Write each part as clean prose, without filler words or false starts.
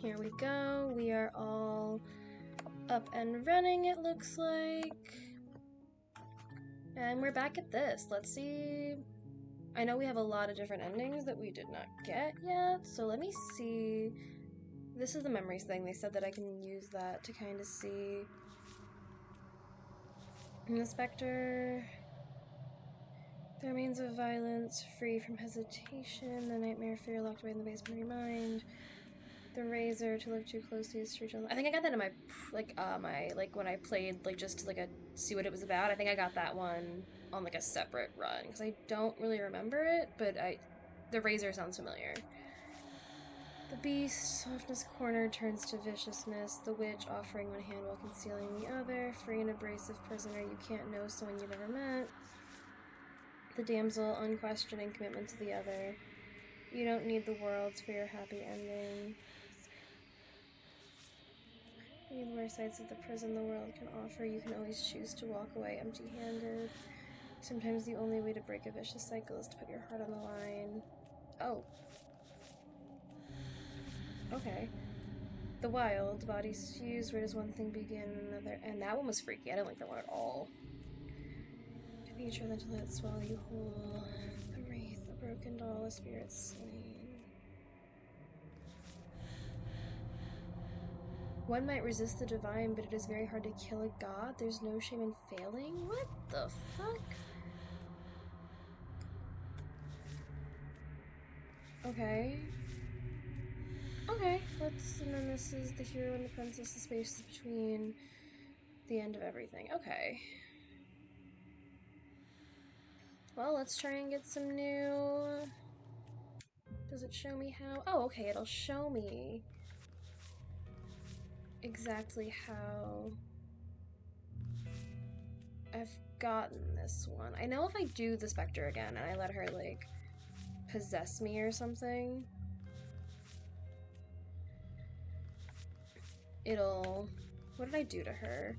Here we go. We are all up and running, it looks like. And we're back at this. Let's see. I know we have a lot of different endings that we did not get yet, so let me see. This is the memories thing. They said that I can use that to kind of see. Inspector. The remains of violence, free from hesitation, the nightmare fear locked away in the basement of your mind. The razor, to look too closely is true. I think I got that in my when I played just to see what it was about. I think I got that one on a separate run because I don't really remember it, but the razor sounds familiar. The beast, softness cornered, turns to viciousness. The witch, offering one hand while concealing the other. Free and abrasive prisoner, you can't know someone you've never met. The damsel, unquestioning commitment to the other. You don't need the worlds for your happy ending. The worst sides of the prison the world can offer, you can always choose to walk away empty-handed. Sometimes the only way to break a vicious cycle is to put your heart on the line. Oh. Okay. The wild, bodies fused, where does one thing begin and another? And that one was freaky. I didn't like that one at all. Nature then to let it swallow you whole. A wraith, a broken doll, a spirit slain. One might resist the divine, but it is very hard to kill a god. There's no shame in failing? What the fuck? Okay. Okay, and then this is the hero and the princess, the spaces between the end of everything. Okay. Well, let's try and get some new... Does it show me how? Oh, okay, it'll show me exactly how I've gotten this one. I know if I do the Spectre again and I let her, possess me or something, it'll... What did I do to her?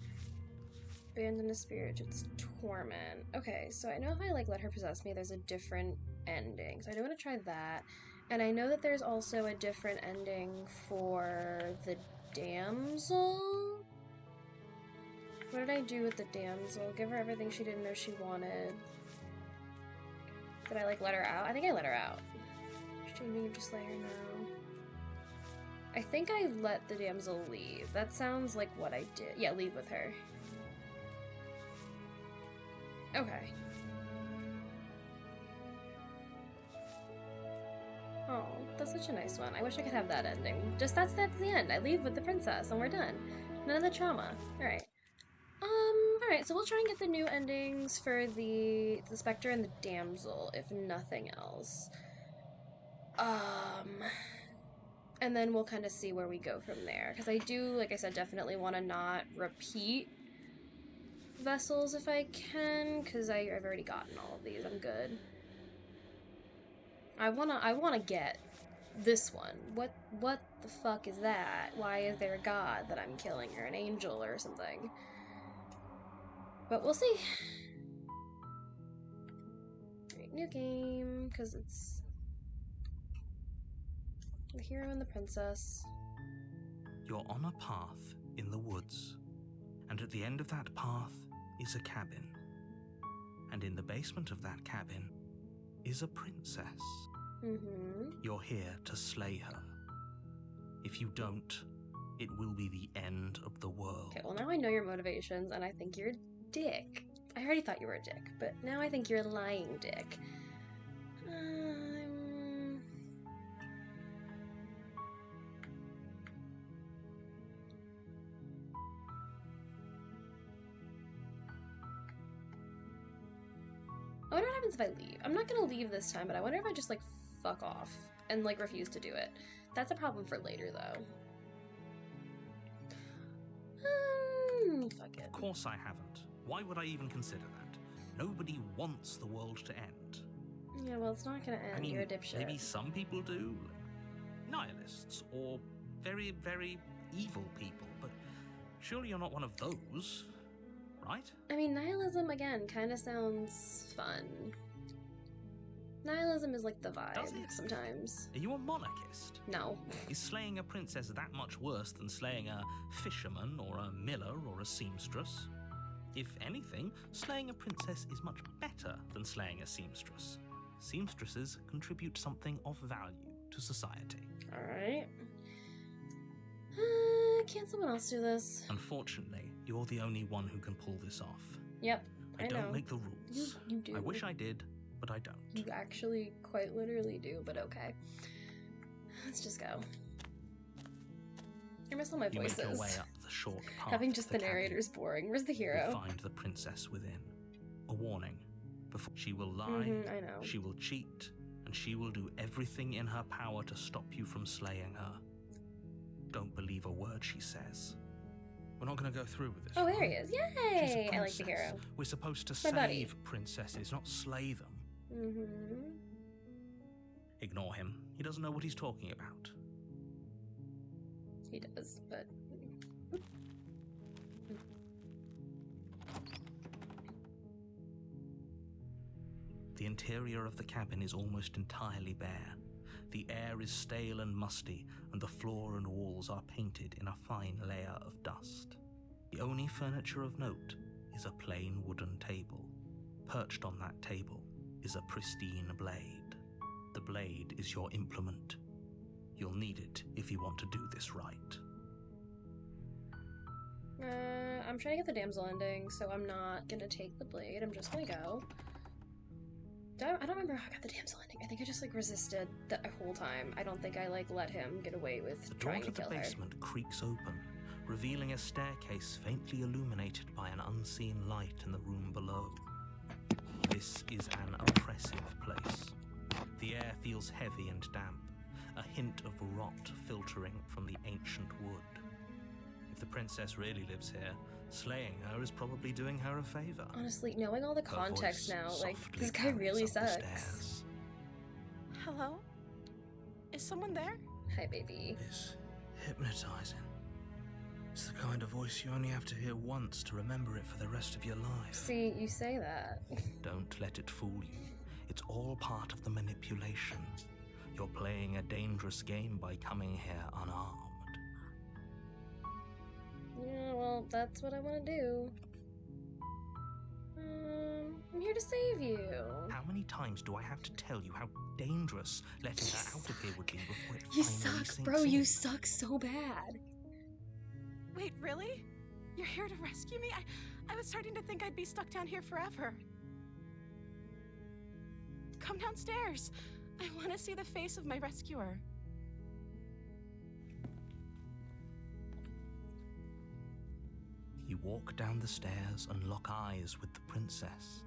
Abandon a spirit, it's torment. Okay, so I know if I let her possess me, there's a different ending. So I do want to try that. And I know that there's also a different ending for the damsel. What did I do with the damsel? Give her everything she didn't know she wanted. Did I let her out? I think I let her out. Changing of just let her know. I think I let the damsel leave. That sounds like what I did. Yeah, leave with her. Okay. Oh, that's such a nice one. I wish I could have that ending. That's the end. I leave with the princess and we're done. None of the trauma. Alright. Alright, so we'll try and get the new endings for the Spectre and the Damsel, if nothing else. And then we'll kind of see where we go from there. Because I do, like I said, definitely want to not repeat vessels if I can, because I've already gotten all of these. I'm good. I wanna get this one. What the fuck is that? Why is there a god that I'm killing, or an angel or something? But we'll see. Right, new game, because it's the hero and the princess. You're on a path in the woods, and at the end of that path is a cabin. And in the basement of that cabin is a princess. You're here to slay her. If you don't, it will be the end of the world. Okay, well now I know your motivations, and I think you're a dick. I already thought you were a dick, but now I think you're a lying dick. I wonder what happens if I leave. I'm not gonna leave this time, but I wonder if I just fuck off and refuse to do it. That's a problem for later though. Fuck it. Of course I haven't. Why would I even consider that? Nobody wants the world to end. Yeah, well, it's not gonna end. I mean, you're a dipshit. Maybe some people do. Nihilists, or very, very evil people, but surely you're not one of those, right? I mean, nihilism, again, kind of sounds fun. Nihilism is like the Does vibe it? sometimes. Are you a monarchist? No. Is slaying a princess that much worse than slaying a fisherman or a miller or a seamstress? If anything, slaying a princess is much better than slaying a seamstress. Seamstresses contribute something of value to society. Alright. Can't someone else do this? Unfortunately, you're the only one who can pull this off. Yep, I I don't know. make the rules. You do. I wish I did, but I don't. You actually quite literally do, but okay. Let's just go. I miss all my You make voices. your way up the short path. Having to just the the cabin. narrator's boring. Where's the You hero? find the princess within. A warning. Before she will lie, I know. she will cheat, and she will do everything in her power to stop you from slaying her. Don't believe a word she says. We're not going to go through with this. Oh, there he right? is. She's a Yay! I like the princess. hero. We're supposed to My buddy. save princesses, not slay them. Mm-hmm. Ignore him. He doesn't know what he's talking about. He does, but... The interior of the cabin is almost entirely bare. The air is stale and musty, and the floor and walls are painted in a fine layer of dust. The only furniture of note is a plain wooden table. Perched on that table is a pristine blade. The blade is your implement. You'll need it if you want to do this right. I'm trying to get the damsel ending, so I'm not gonna take the blade. I'm just gonna go. I don't remember how I got the damsel ending. I think I just like resisted the whole time. I don't think I like let him get away with The door trying to to the kill her. basement creaks open, revealing a staircase faintly illuminated by an unseen light in the room below. This is an oppressive place. The air feels heavy and damp, a hint of rot filtering from the ancient wood. If the princess really lives here, slaying her is probably doing her a favor. Honestly, knowing all the Her context voice now, like, softly this guy carries really up the sucks. stairs. Hello? Is someone there? Hi, baby. It's hypnotizing. It's the kind of voice you only have to hear once to remember it for the rest of your life. See, you say that. Don't let it fool you. It's all part of the manipulation. You're playing a dangerous game by coming here unarmed. Yeah, well, that's what I want to do. I'm here to save you. How many times do I have to tell you how dangerous letting her out of here would be before it You finally suck, sinks bro. You in? suck so bad. Wait, really? You're here to rescue me? I was starting to think I'd be stuck down here forever. Come downstairs. I want to see the face of my rescuer. You walk down the stairs and lock eyes with the princess.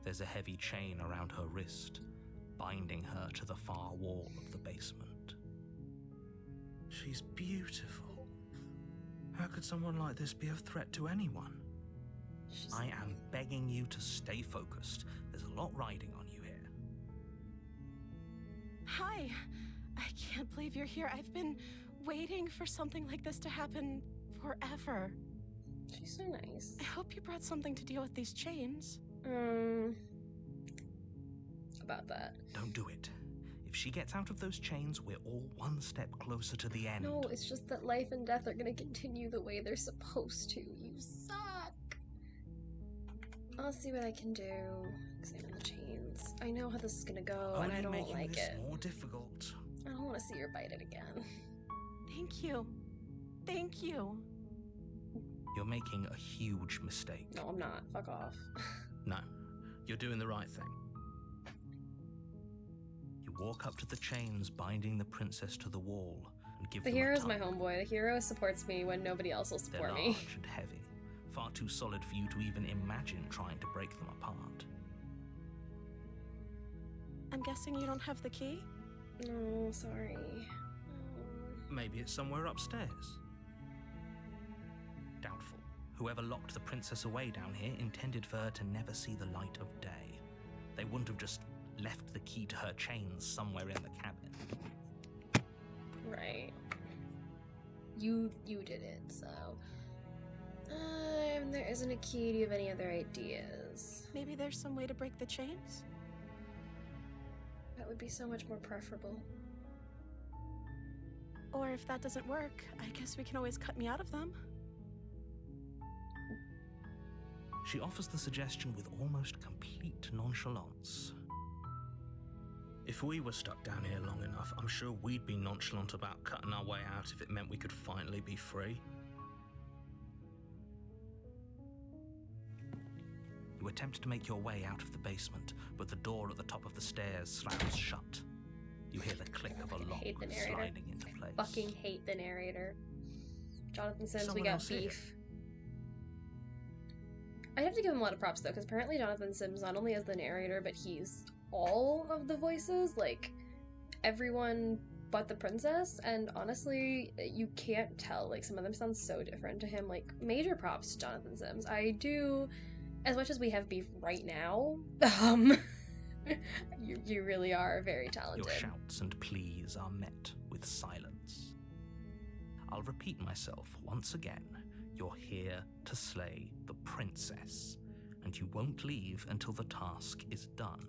There's a heavy chain around her wrist, binding her to the far wall of the basement. She's beautiful. How could someone like this be a threat to anyone? She's... I am begging you to stay focused. There's a lot riding on you here. Hi. I can't believe you're here. I've been waiting for something like this to happen forever. She's so nice. I hope you brought something to deal with these chains. About that. Don't do it. If she gets out of those chains, we're all one step closer to the end. No, it's just that life and death are gonna continue the way they're supposed to. You suck. I'll see what I can do. Examine the chains. I know how this is gonna go, and I Only don't making like this it. more difficult. I don't want to see her bite it again. Thank you. Thank you. You're making a huge mistake. No, I'm not. Fuck off. No, you're doing the right thing. You walk up to the chains binding the princess to the wall and give The them a hero's my tug. homeboy. The hero supports me when nobody else will They're support large me. and heavy, far too solid for you to even imagine trying to break them apart. I'm guessing you don't have the key? No, sorry. Maybe it's somewhere upstairs. Doubtful. Whoever locked the princess away down here intended for her to never see the light of day. They wouldn't have just left the key to her chains somewhere in the cabin. Right. You did it, so... there isn't a key. Do you have any other ideas? Maybe there's some way to break the chains? That would be so much more preferable. Or if that doesn't work, I guess we can always cut me out of them. She offers the suggestion with almost complete nonchalance. If we were stuck down here long enough, I'm sure we'd be nonchalant about cutting our way out if it meant we could finally be free. You attempt to make your way out of the basement, but the door at the top of the stairs slams shut. You hear the click of a lock sliding into place. Fucking hate the narrator. Jonathan Sims, Someone we got else here? beef. I have to give him a lot of props though, because apparently Jonathan Sims not only is the narrator, but he's all of the voices, like everyone but the princess, and honestly, you can't tell, like some of them sound so different to him. Like, major props to Jonathan Sims. I do, as much as we have beef right now, you really are very talented. Your shouts and pleas are met with silence. I'll repeat myself once again. You're here to slay the princess, and you won't leave until the task is done.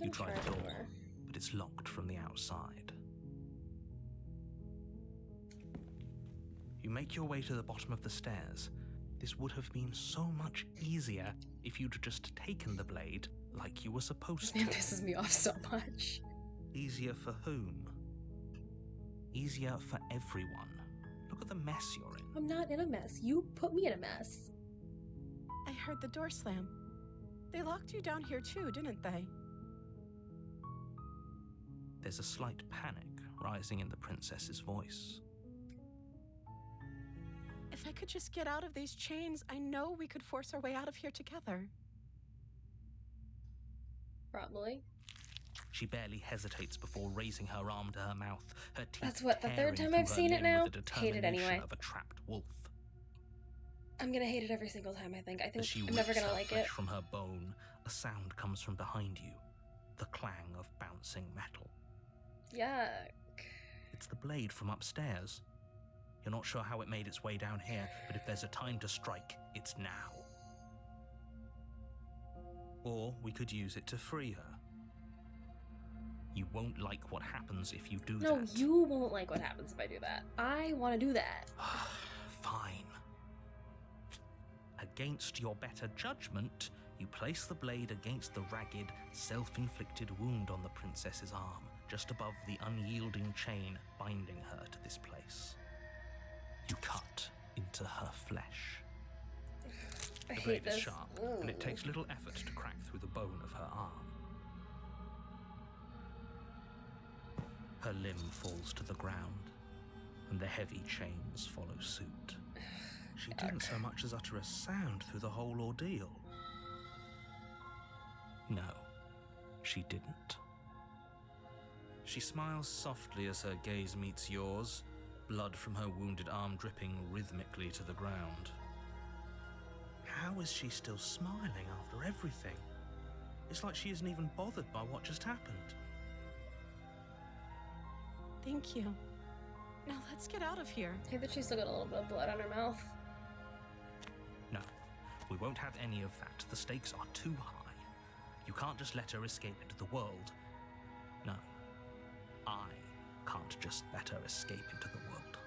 You try the door, but it's locked from the outside. You make your way to the bottom of the stairs. This would have been so much easier if you'd just taken the blade like you were supposed to. It pisses me off so much. Easier for whom? Easier for everyone. Look at the mess you're in. I'm not in a mess. You put me in a mess. I heard the door slam. They locked you down here too, didn't they? There's a slight panic rising in the princess's voice. If I could just get out of these chains, I know we could force our way out of here together. Probably. She barely hesitates before raising her arm to her mouth, her teeth That's what, the third tearing time through I've her seen it limb now? with the Hate it anyway. determination of a trapped wolf. I'm gonna hate it every single time, I think. I As think she I'm never whips gonna her like flesh it. from her bone, a sound comes from behind you, the clang of bouncing metal. Yuck. It's the blade from upstairs. You're not sure how it made its way down here, but if there's a time to strike, it's now. Or we could use it to free her. You won't like what happens if you do that. No, you won't like what happens if I do that. I want to do that. Fine. Against your better judgment, you place the blade against the ragged, self-inflicted wound on the princess's arm, just above the unyielding chain binding her to this place. You cut into her flesh. I The hate blade this. is sharp, and it takes little effort to crack through the bone of her arm. Her limb falls to the ground, and the heavy chains follow suit. She didn't so much as utter a sound through the whole ordeal. No, she didn't. She smiles softly as her gaze meets yours, blood from her wounded arm dripping rhythmically to the ground. How is she still smiling after everything? It's like she isn't even bothered by what just happened. Thank you. Now let's get out of here. I hate that she's still got a little bit of blood on her mouth. No, we won't have any of that. The stakes are too high. You can't just let her escape into the world. No, I can't just let her escape into the world.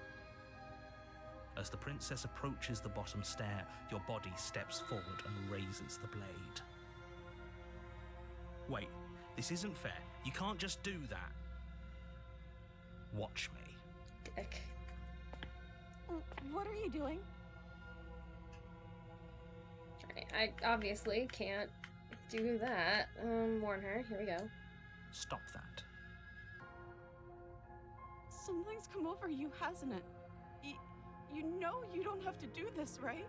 As the princess approaches the bottom stair, your body steps forward and raises the blade. Wait, this isn't fair. You can't just do that. Watch me. Dick. What are you doing? I obviously can't do that. Warn her. Here we go. Stop that. Something's come over you, hasn't it? You know you don't have to do this, right?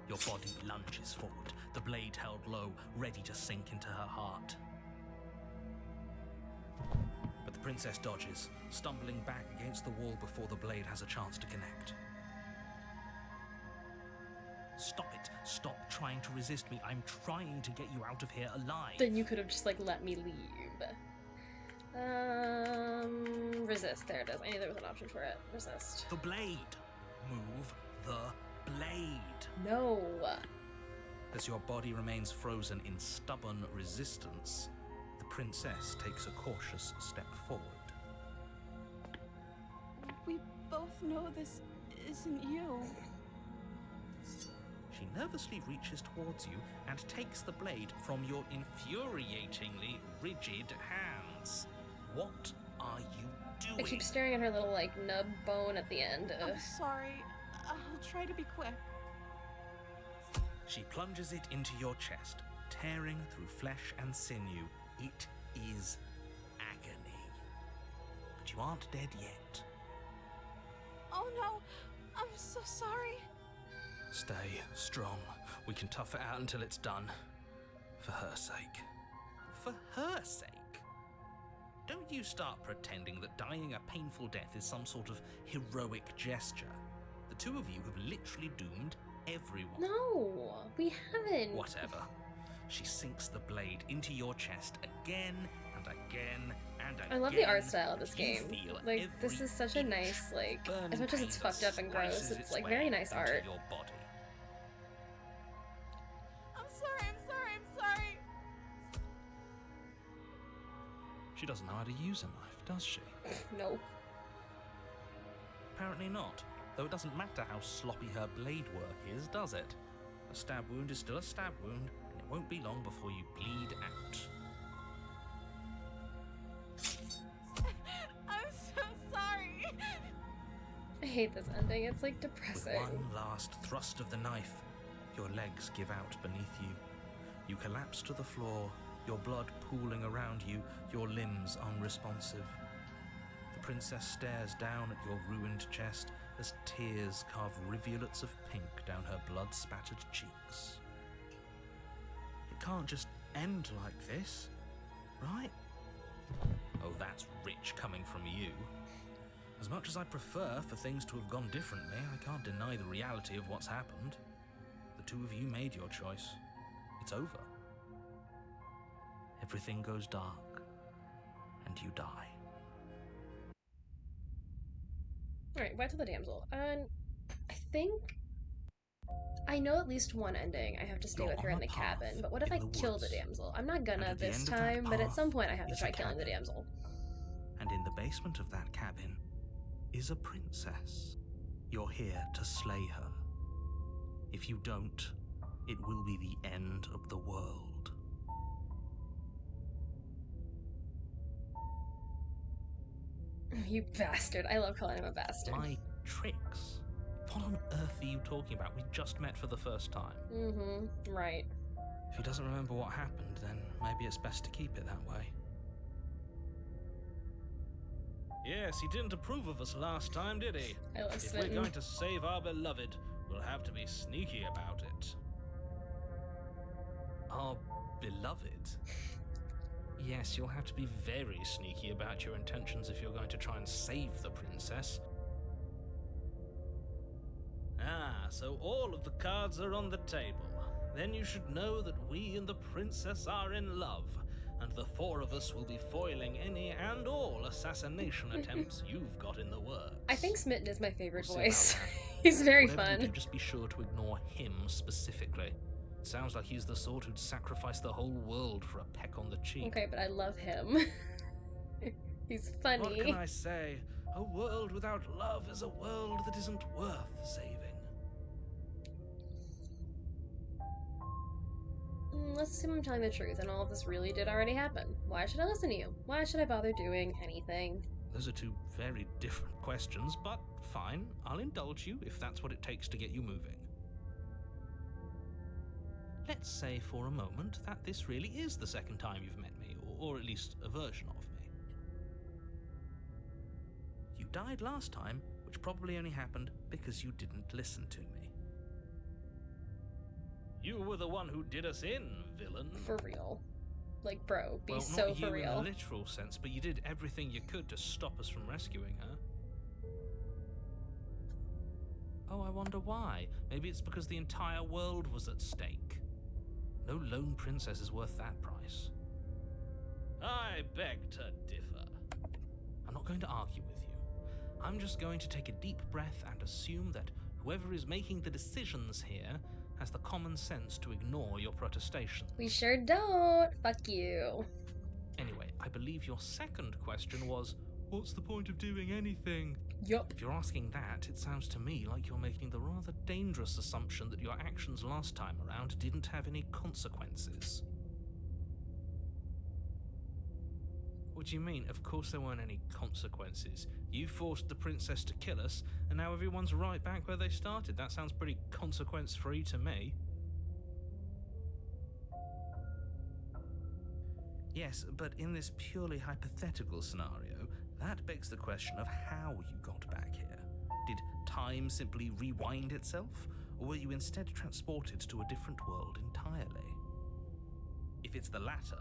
Your body lunges forward, the blade held low, ready to sink into her heart. But the princess dodges, stumbling back against the wall before the blade has a chance to connect. Stop it. Stop trying to resist me. I'm trying to get you out of here alive. Then you could have just, like, let me leave. Resist. There it is. I knew there was an option for it. Resist. The blade. Move the blade. No. As your body remains frozen in stubborn resistance, the princess takes a cautious step forward. We both know this isn't you. She nervously reaches towards you and takes the blade from your infuriatingly rigid hands. What are you I doing? keep staring at her little, like, nub bone at the end. I'm sorry. I'll try to be quick. She plunges it into your chest, tearing through flesh and sinew. It is agony. But you aren't dead yet. Oh no, I'm so sorry. Stay strong. We can tough it out until it's done. For her sake. For her sake? Don't you start pretending that dying a painful death is some sort of heroic gesture. The two of you have literally doomed everyone. No, we haven't. Whatever. She sinks the blade into your chest again and again and again. I love the art style of this You game. feel Like, this every is such a inch nice, like, burning as much as pain it's that fucked up and gross, slices it's its like way very nice into art. your body. I'm sorry. She doesn't know how to use a knife, does she? No. Apparently not. Though it doesn't matter how sloppy her blade work is, does it? A stab wound is still a stab wound, and it won't be long before you bleed out. I'm so sorry. I hate this ending. It's, like, With depressing. one last thrust of the knife, your legs give out beneath you. You collapse to the floor, your blood pooling around you, your limbs unresponsive. The princess stares down at your ruined chest as tears carve rivulets of pink down her blood-spattered cheeks. It can't just end like this, right? Oh, that's rich coming from you. As much as I prefer for things to have gone differently, I can't deny the reality of what's happened. The two of you made your choice. It's over. Everything goes dark, and you die. Alright, back to the damsel. I think I know at least one ending. I have to stay You're with her on in a the path cabin, but what if in I the kill the woods. damsel? I'm not And gonna at the this end of that time, but at path some point I have to is try a killing the cabin. damsel. And in the basement of that cabin is a princess. You're here to slay her. If you don't, it will be the end of the world. You bastard. I love calling him a bastard. My tricks? What on earth are you talking about? We just met for the first time. Mm-hmm. Right. If he doesn't remember what happened, then maybe it's best to keep it that way. Yes, he didn't approve of us last time, did he? I love If we're Smitten. going to save our beloved, we'll have to be sneaky about it. Our beloved? Yes, you'll have to be very sneaky about your intentions if you're going to try and save the princess. Ah, so all of the cards are on the table. Then you should know that we and the princess are in love, and the four of us will be foiling any and all assassination attempts you've got in the works. I think Smitten is my favorite We'll see voice. about He's very Whatever you fun. do, just be sure to ignore him specifically. Sounds like he's the sort who'd sacrifice the whole world for a peck on the cheek. Okay, but I love him. He's funny. What can I say? A world without love is a world that isn't worth saving. Let's assume I'm telling the truth and all of this really did already happen. Why should I listen to you? Why should I bother doing anything? Those are two very different questions, but fine. I'll indulge you if that's what it takes to get you moving. Let's say for a moment that this really is the second time you've met me, or at least a version of me. You died last time, which probably only happened because you didn't listen to me. You were the one who did us in, villain. For real. Like, bro, be Well, so not you for in a real. literal sense, but you did everything you could to stop us from rescuing her. Oh, I wonder why. Maybe it's because the entire world was at stake. No lone princess is worth that price. I beg to differ. I'm not going to argue with you. I'm just going to take a deep breath and assume that whoever is making the decisions here has the common sense to ignore your protestations. We sure don't. Fuck you. Anyway, I believe your second question was, what's the point of doing anything? Yup. If you're asking that, it sounds to me like you're making the rather dangerous assumption that your actions last time around didn't have any consequences. What do you mean? Of course there weren't any consequences. You forced the princess to kill us, and now everyone's right back where they started. That sounds pretty consequence-free to me. Yes, but in this purely hypothetical scenario, that begs the question of how you got back here. Did time simply rewind itself, or were you instead transported to a different world entirely? If it's the latter,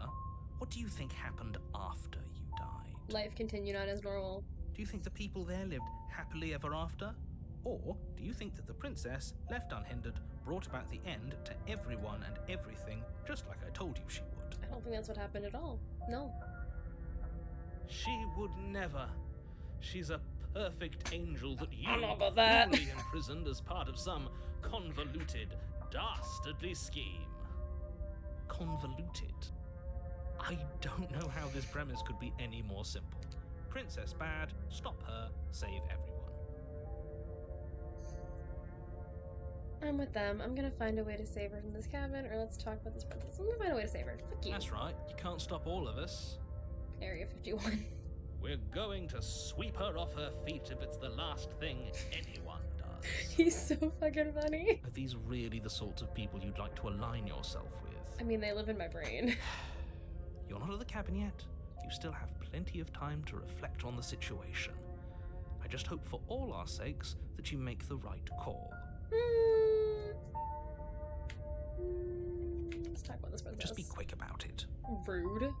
what do you think happened after you died? Life continued on as normal. Do you think the people there lived happily ever after? Or do you think that the princess, left unhindered, brought about the end to everyone and everything, just like I told you she would? I don't think that's what happened at all. No. She would never. She's a perfect angel that you I don't know about that. cruelly imprisoned as part of some convoluted, dastardly scheme. Convoluted? I don't know how this premise could be any more simple. Princess bad, stop her, save everyone. I'm with them. I'm gonna find a way to save her from this cabin, or let's talk about this princess. I'm gonna find a way to save her. Fuck you. That's right, you can't stop all of us. Area 51. We're going to sweep her off her feet if it's the last thing anyone does. He's so fucking funny. Are these really the sorts of people you'd like to align yourself with? I mean, they live in my brain. You're not at the cabin yet. You still have plenty of time to reflect on the situation. I just hope for all our sakes that you make the right call. Let's talk about this princess. Just be quick about it. Rude.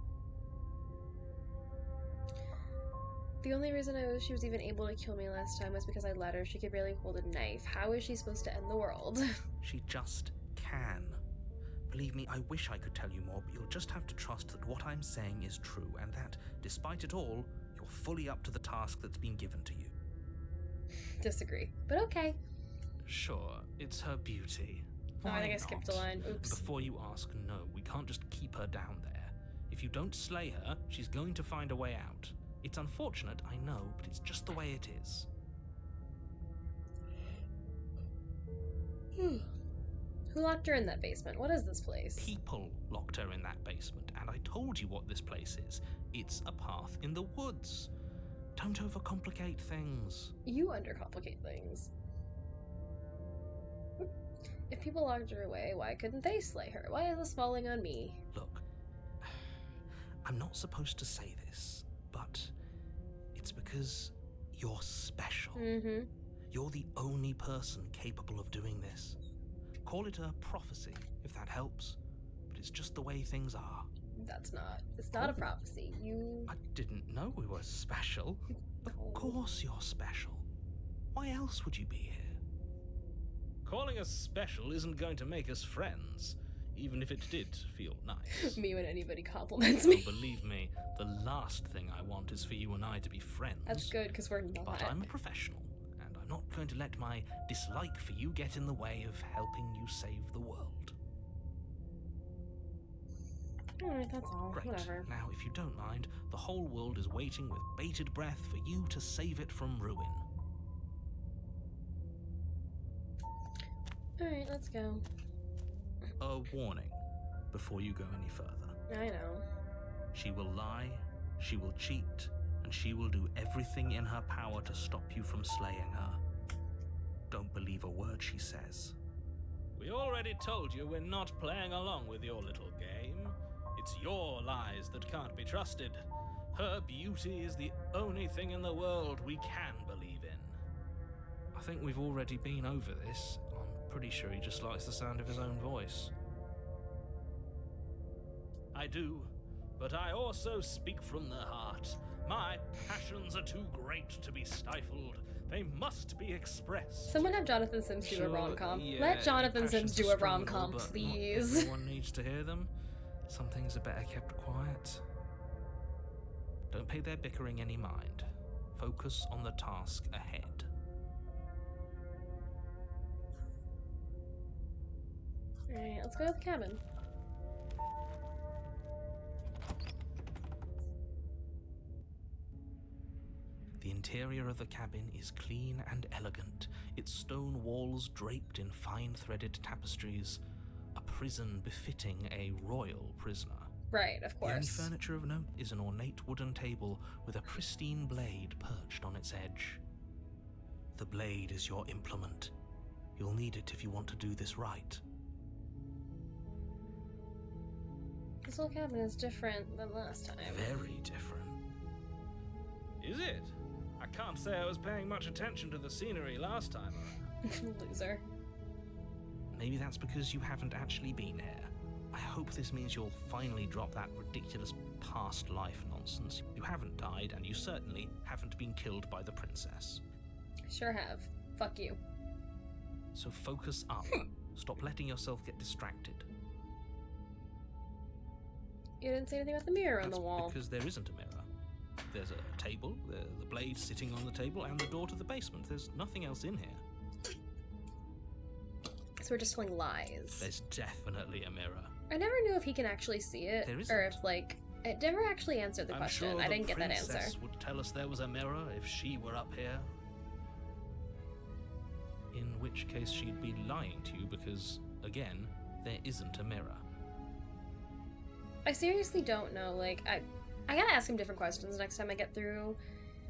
The only reason she was even able to kill me last time was because I let her. She could barely hold a knife. How is she supposed to end the world? She just can. Believe me, I wish I could tell you more, but you'll just have to trust that what I'm saying is true, and that, despite it all, you're fully up to the task that's been given to you. Disagree, but okay. Sure, it's her beauty. Oh, I think I Why skipped a not? line. Oops. Before you ask, no, we can't just keep her down there. If you don't slay her, she's going to find a way out. It's unfortunate, I know, but it's just the way it is. Who locked her in that basement? What is this place? People locked her in that basement, and I told you what this place is. It's a path in the woods. Don't overcomplicate things. You undercomplicate things. If people locked her away, why couldn't they slay her? Why is this falling on me? Look, I'm not supposed to say this, but it's because you're special. Mm-hmm. You're the only person capable of doing this. Call it a prophecy, if that helps, but it's just the way things are. It's not a prophecy. I didn't know we were special. Of course you're special. Why else would you be here? Calling us special isn't going to make us friends, even if it did feel nice. Me when anybody compliments Oh, me. believe me, the last thing I want is for you and I to be friends. That's good, because we're not. But I'm a professional, and I'm not going to let my dislike for you get in the way of helping you save the world. Alright, that's all. Great. Whatever. Now, if you don't mind, the whole world is waiting with bated breath for you to save it from ruin. Alright, let's go. A warning before you go any further. I know. She will lie, she will cheat, and she will do everything in her power to stop you from slaying her. Don't believe a word she says. We already told you we're not playing along with your little game. It's your lies that can't be trusted. Her beauty is the only thing in the world we can believe in. I think we've already been over this. I'm pretty sure he just likes the sound of his own voice. I do, but I also speak from the heart. My passions are too great to be stifled. They must be expressed. Someone have Jonathan Sims do a rom-com. Yeah, Let Jonathan your Sims passions do are a strong and all, rom-com, but not please. everyone needs to hear them. Some things are better kept quiet. Don't pay their bickering any mind. Focus on the task ahead. Alright, let's go to the cabin. The interior of the cabin is clean and elegant, its stone walls draped in fine threaded tapestries, a prison befitting a royal prisoner. Right, of The only course. furniture of note is an ornate wooden table with a pristine blade perched on its edge. The blade is your implement. You'll need it if you want to do this right. This whole cabin is different than last time. Very different. Is it? I can't say I was paying much attention to the scenery last time. Loser. Maybe that's because you haven't actually been here. I hope this means you'll finally drop that ridiculous past life nonsense. You haven't died, and you certainly haven't been killed by the princess. Sure have. Fuck you. So focus up. Stop letting yourself get distracted. You didn't say anything about the mirror on the wall. Because there isn't a mirror. There's a table, the blade sitting on the table, and the door to the basement. There's nothing else in here. So we're just telling lies. There's definitely a mirror. I never knew if he can actually see it. There or isn't. if, like, it never actually answered the I'm question. sure I the didn't get that answer. princess would tell us there was a mirror if she were up here. In which case she'd be lying to you because, again, there isn't a mirror. I seriously don't know. Like, I gotta ask him different questions next time I get through,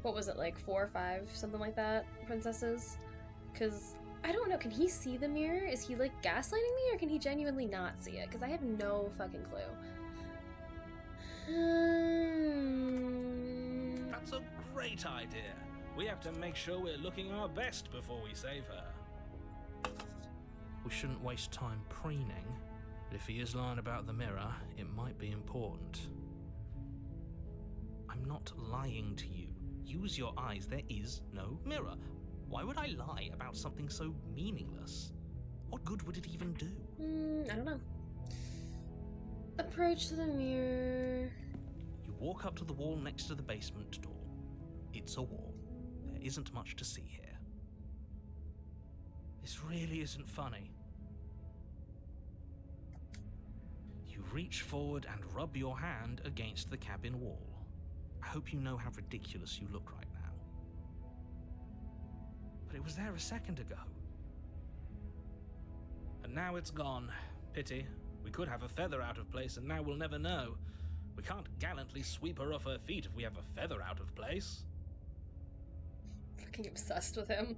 what was it, like 4 or 5, something like that, princesses? Because I don't know, can he see the mirror? Is he, like, gaslighting me, or can he genuinely not see it? Because I have no fucking clue. That's a great idea. We have to make sure we're looking our best before we save her. We shouldn't waste time preening, but if he is lying about the mirror, it might be important. I'm not lying to you. Use your eyes. There is no mirror. Why would I lie about something so meaningless? What good would it even do? I don't know. Approach to the mirror. You walk up to the wall next to the basement door. It's a wall. There isn't much to see here. This really isn't funny. You reach forward and rub your hand against the cabin wall. I hope you know how ridiculous you look right now. But it was there a second ago. And now it's gone. Pity. We could have a feather out of place, and now we'll never know. We can't gallantly sweep her off her feet if we have a feather out of place. Fucking obsessed with him.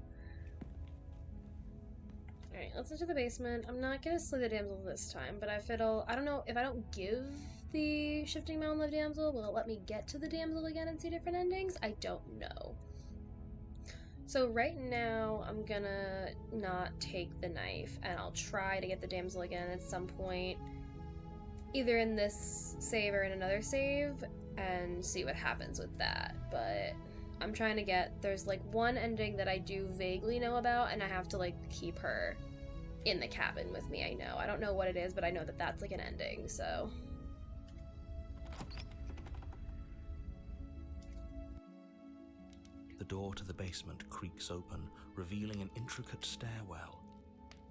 Alright, let's enter the basement. I'm not gonna slay the damsel this time, but I don't know, if I don't give the shifting mound the damsel, will it let me get to the damsel again and see different endings? I don't know. So right now, I'm gonna not take the knife, and I'll try to get the damsel again at some point, either in this save or in another save, and see what happens with that. But I'm trying to there's like one ending that I do vaguely know about, and I have to like keep her in the cabin with me. I don't know what it is, but I know that that's like an ending, so. The door to the basement creaks open, revealing an intricate stairwell.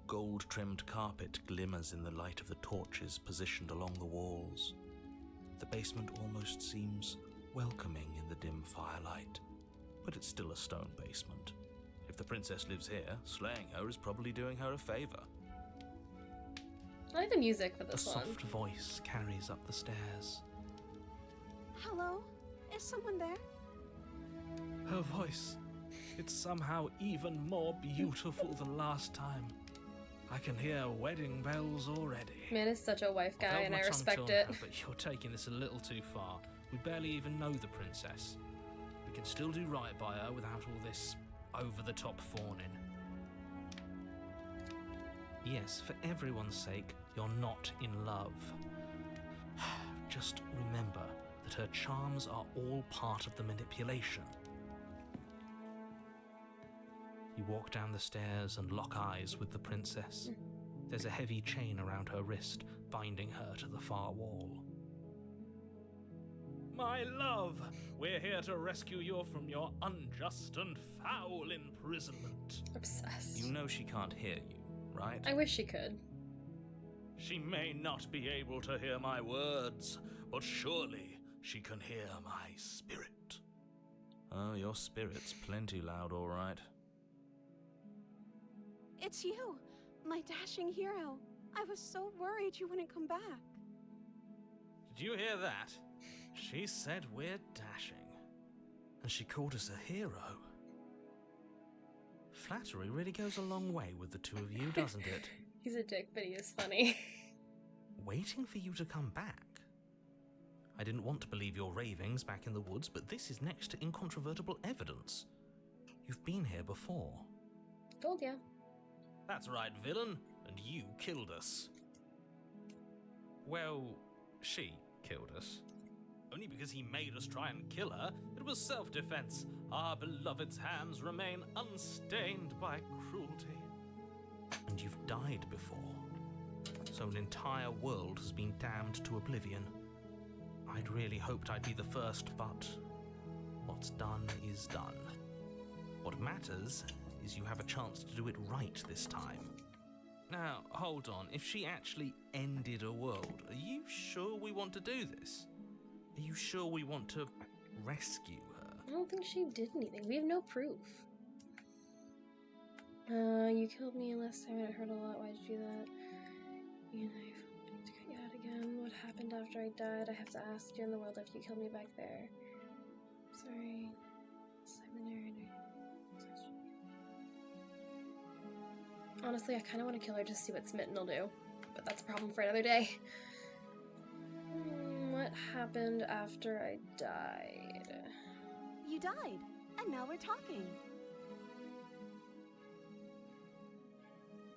Gold-trimmed carpet glimmers in the light of the torches positioned along the walls. The basement almost seems welcoming in the dim firelight, but it's still a stone basement. If the princess lives here, slaying her is probably doing her a favor. I like the music for A this one. soft voice carries up the stairs. Hello? Is someone there? Her voice. It's somehow even more beautiful than last time. I can hear wedding bells already. Man is such a wife guy, I've held and my I tongue respect till it. now, but you're taking this a little too far. We barely even know the princess. We can still do right by her without all this over-the-top fawning. Yes, for everyone's sake, you're not in love. Just remember that her charms are all part of the manipulation. You walk down the stairs and lock eyes with the princess. There's a heavy chain around her wrist, binding her to the far wall. My love, we're here to rescue you from your unjust and foul imprisonment. Obsessed. You know she can't hear you, right? I wish she could. She may not be able to hear my words, but surely she can hear my spirit. Oh, your spirit's plenty loud, all right. It's you, my dashing hero. I was so worried you wouldn't come back. Did you hear that? She said we're dashing. And she called us a hero. Flattery really goes a long way with the two of you, doesn't it? He's a dick, but he is funny. Waiting for you to come back. I didn't want to believe your ravings back in the woods, but this is next to incontrovertible evidence. You've been here before. Told ya. That's right, villain, and you killed us. Well, she killed us. Only because he made us try and kill her. It was self-defense. Our beloved's hands remain unstained by cruelty. And you've died before. So an entire world has been damned to oblivion. I'd really hoped I'd be the first, but what's done is done. What matters is you have a chance to do it right this time. Now, hold on. If she actually ended a world, are you sure we want to do this? Are you sure we want to rescue her? I don't think she did anything. We have no proof. You killed me last time and it hurt a lot. Why'd you do that? You knife. I need to cut you out again. What happened after I died? I have to ask you in the world if you killed me back there. Sorry. Simon. Honestly, I kind of want to kill her just to see what Smitten will do. But that's a problem for another day. What happened after I died? You died, and now we're talking.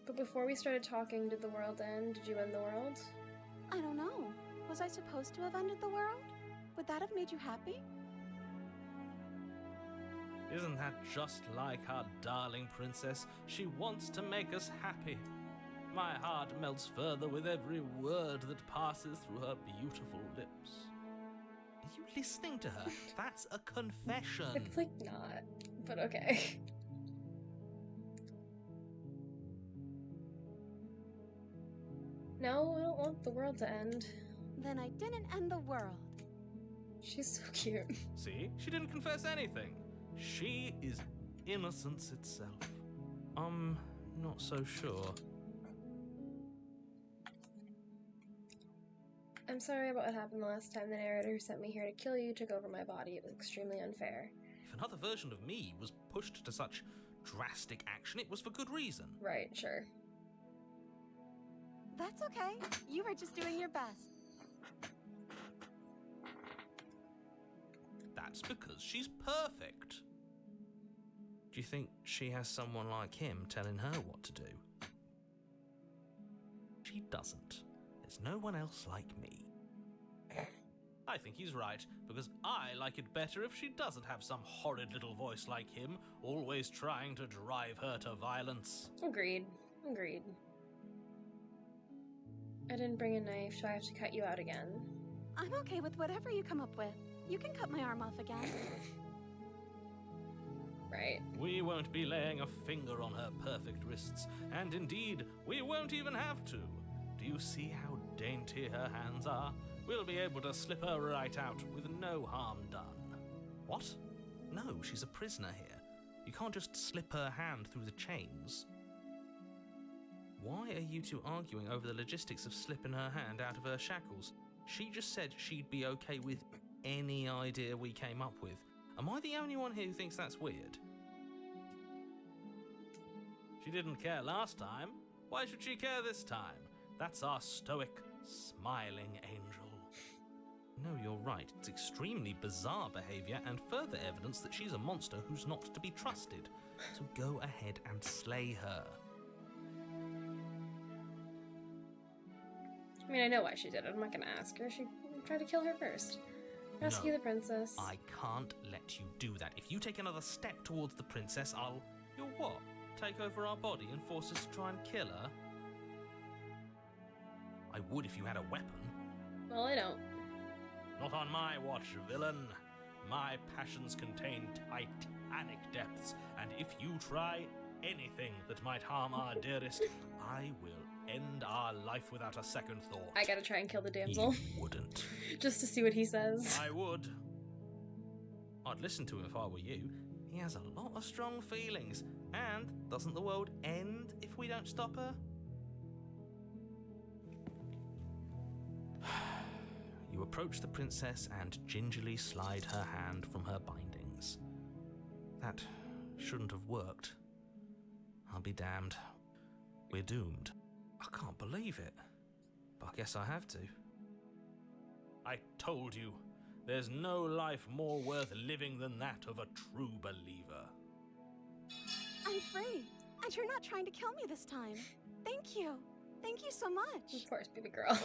But before we started talking, did the world end? Did you end the world? I don't know. Was I supposed to have ended the world? Would that have made you happy? Isn't that just like our darling princess? She wants to make us happy. My heart melts further with every word that passes through her beautiful lips. Are you listening to her? That's a confession. It's like not, but okay. No, I don't want the world to end. Then I didn't end the world. She's so cute. See? She didn't confess anything. She is innocence itself. I'm not so sure. I'm sorry about what happened the last time. The narrator who sent me here to kill you took over my body. It was extremely unfair. If another version of me was pushed to such drastic action, it was for good reason. Right, sure. That's okay. You were just doing your best. That's because she's perfect. Do you think she has someone like him telling her what to do? She doesn't. There's no one else like me. I think he's right, because I like it better if she doesn't have some horrid little voice like him, always trying to drive her to violence. Agreed. Agreed. I didn't bring a knife, so I have to cut you out again. I'm okay with whatever you come up with. You can cut my arm off again. Right. We won't be laying a finger on her perfect wrists, and indeed, we won't even have to. Do you see how dainty her hands are? We'll be able to slip her right out with no harm done. What? No, she's a prisoner here. You can't just slip her hand through the chains. Why are you two arguing over the logistics of slipping her hand out of her shackles? She just said she'd be okay with any idea we came up with. Am I the only one here who thinks that's weird? She didn't care last time. Why should she care this time? That's our stoic, smiling angel. No, you're right. It's extremely bizarre behavior and further evidence that she's a monster who's not to be trusted. So go ahead and slay her. I mean, I know why she did it. I'm not gonna ask her. She tried to kill her first. Rescue No, the princess. I can't let you do that. If you take another step towards the princess, I'll... You'll what? Take over our body and force us to try and kill her? I would if you had a weapon. Well, I don't. Not on my watch, villain. My passions contain titanic depths, and if you try anything that might harm our dearest, I will end our life without a second thought. I gotta try and kill the damsel. You wouldn't. Just to see what he says. I would. I'd listen to him if I were you. He has a lot of strong feelings. And doesn't the world end if we don't stop her? You approach the princess and gingerly slide her hand from her bindings. That shouldn't have worked. I'll be damned. We're doomed. I can't believe it. But I guess I have to. I told you, there's no life more worth living than that of a true believer. I'm free, and you're not trying to kill me this time. Thank you. Thank you so much. Of course, baby girl.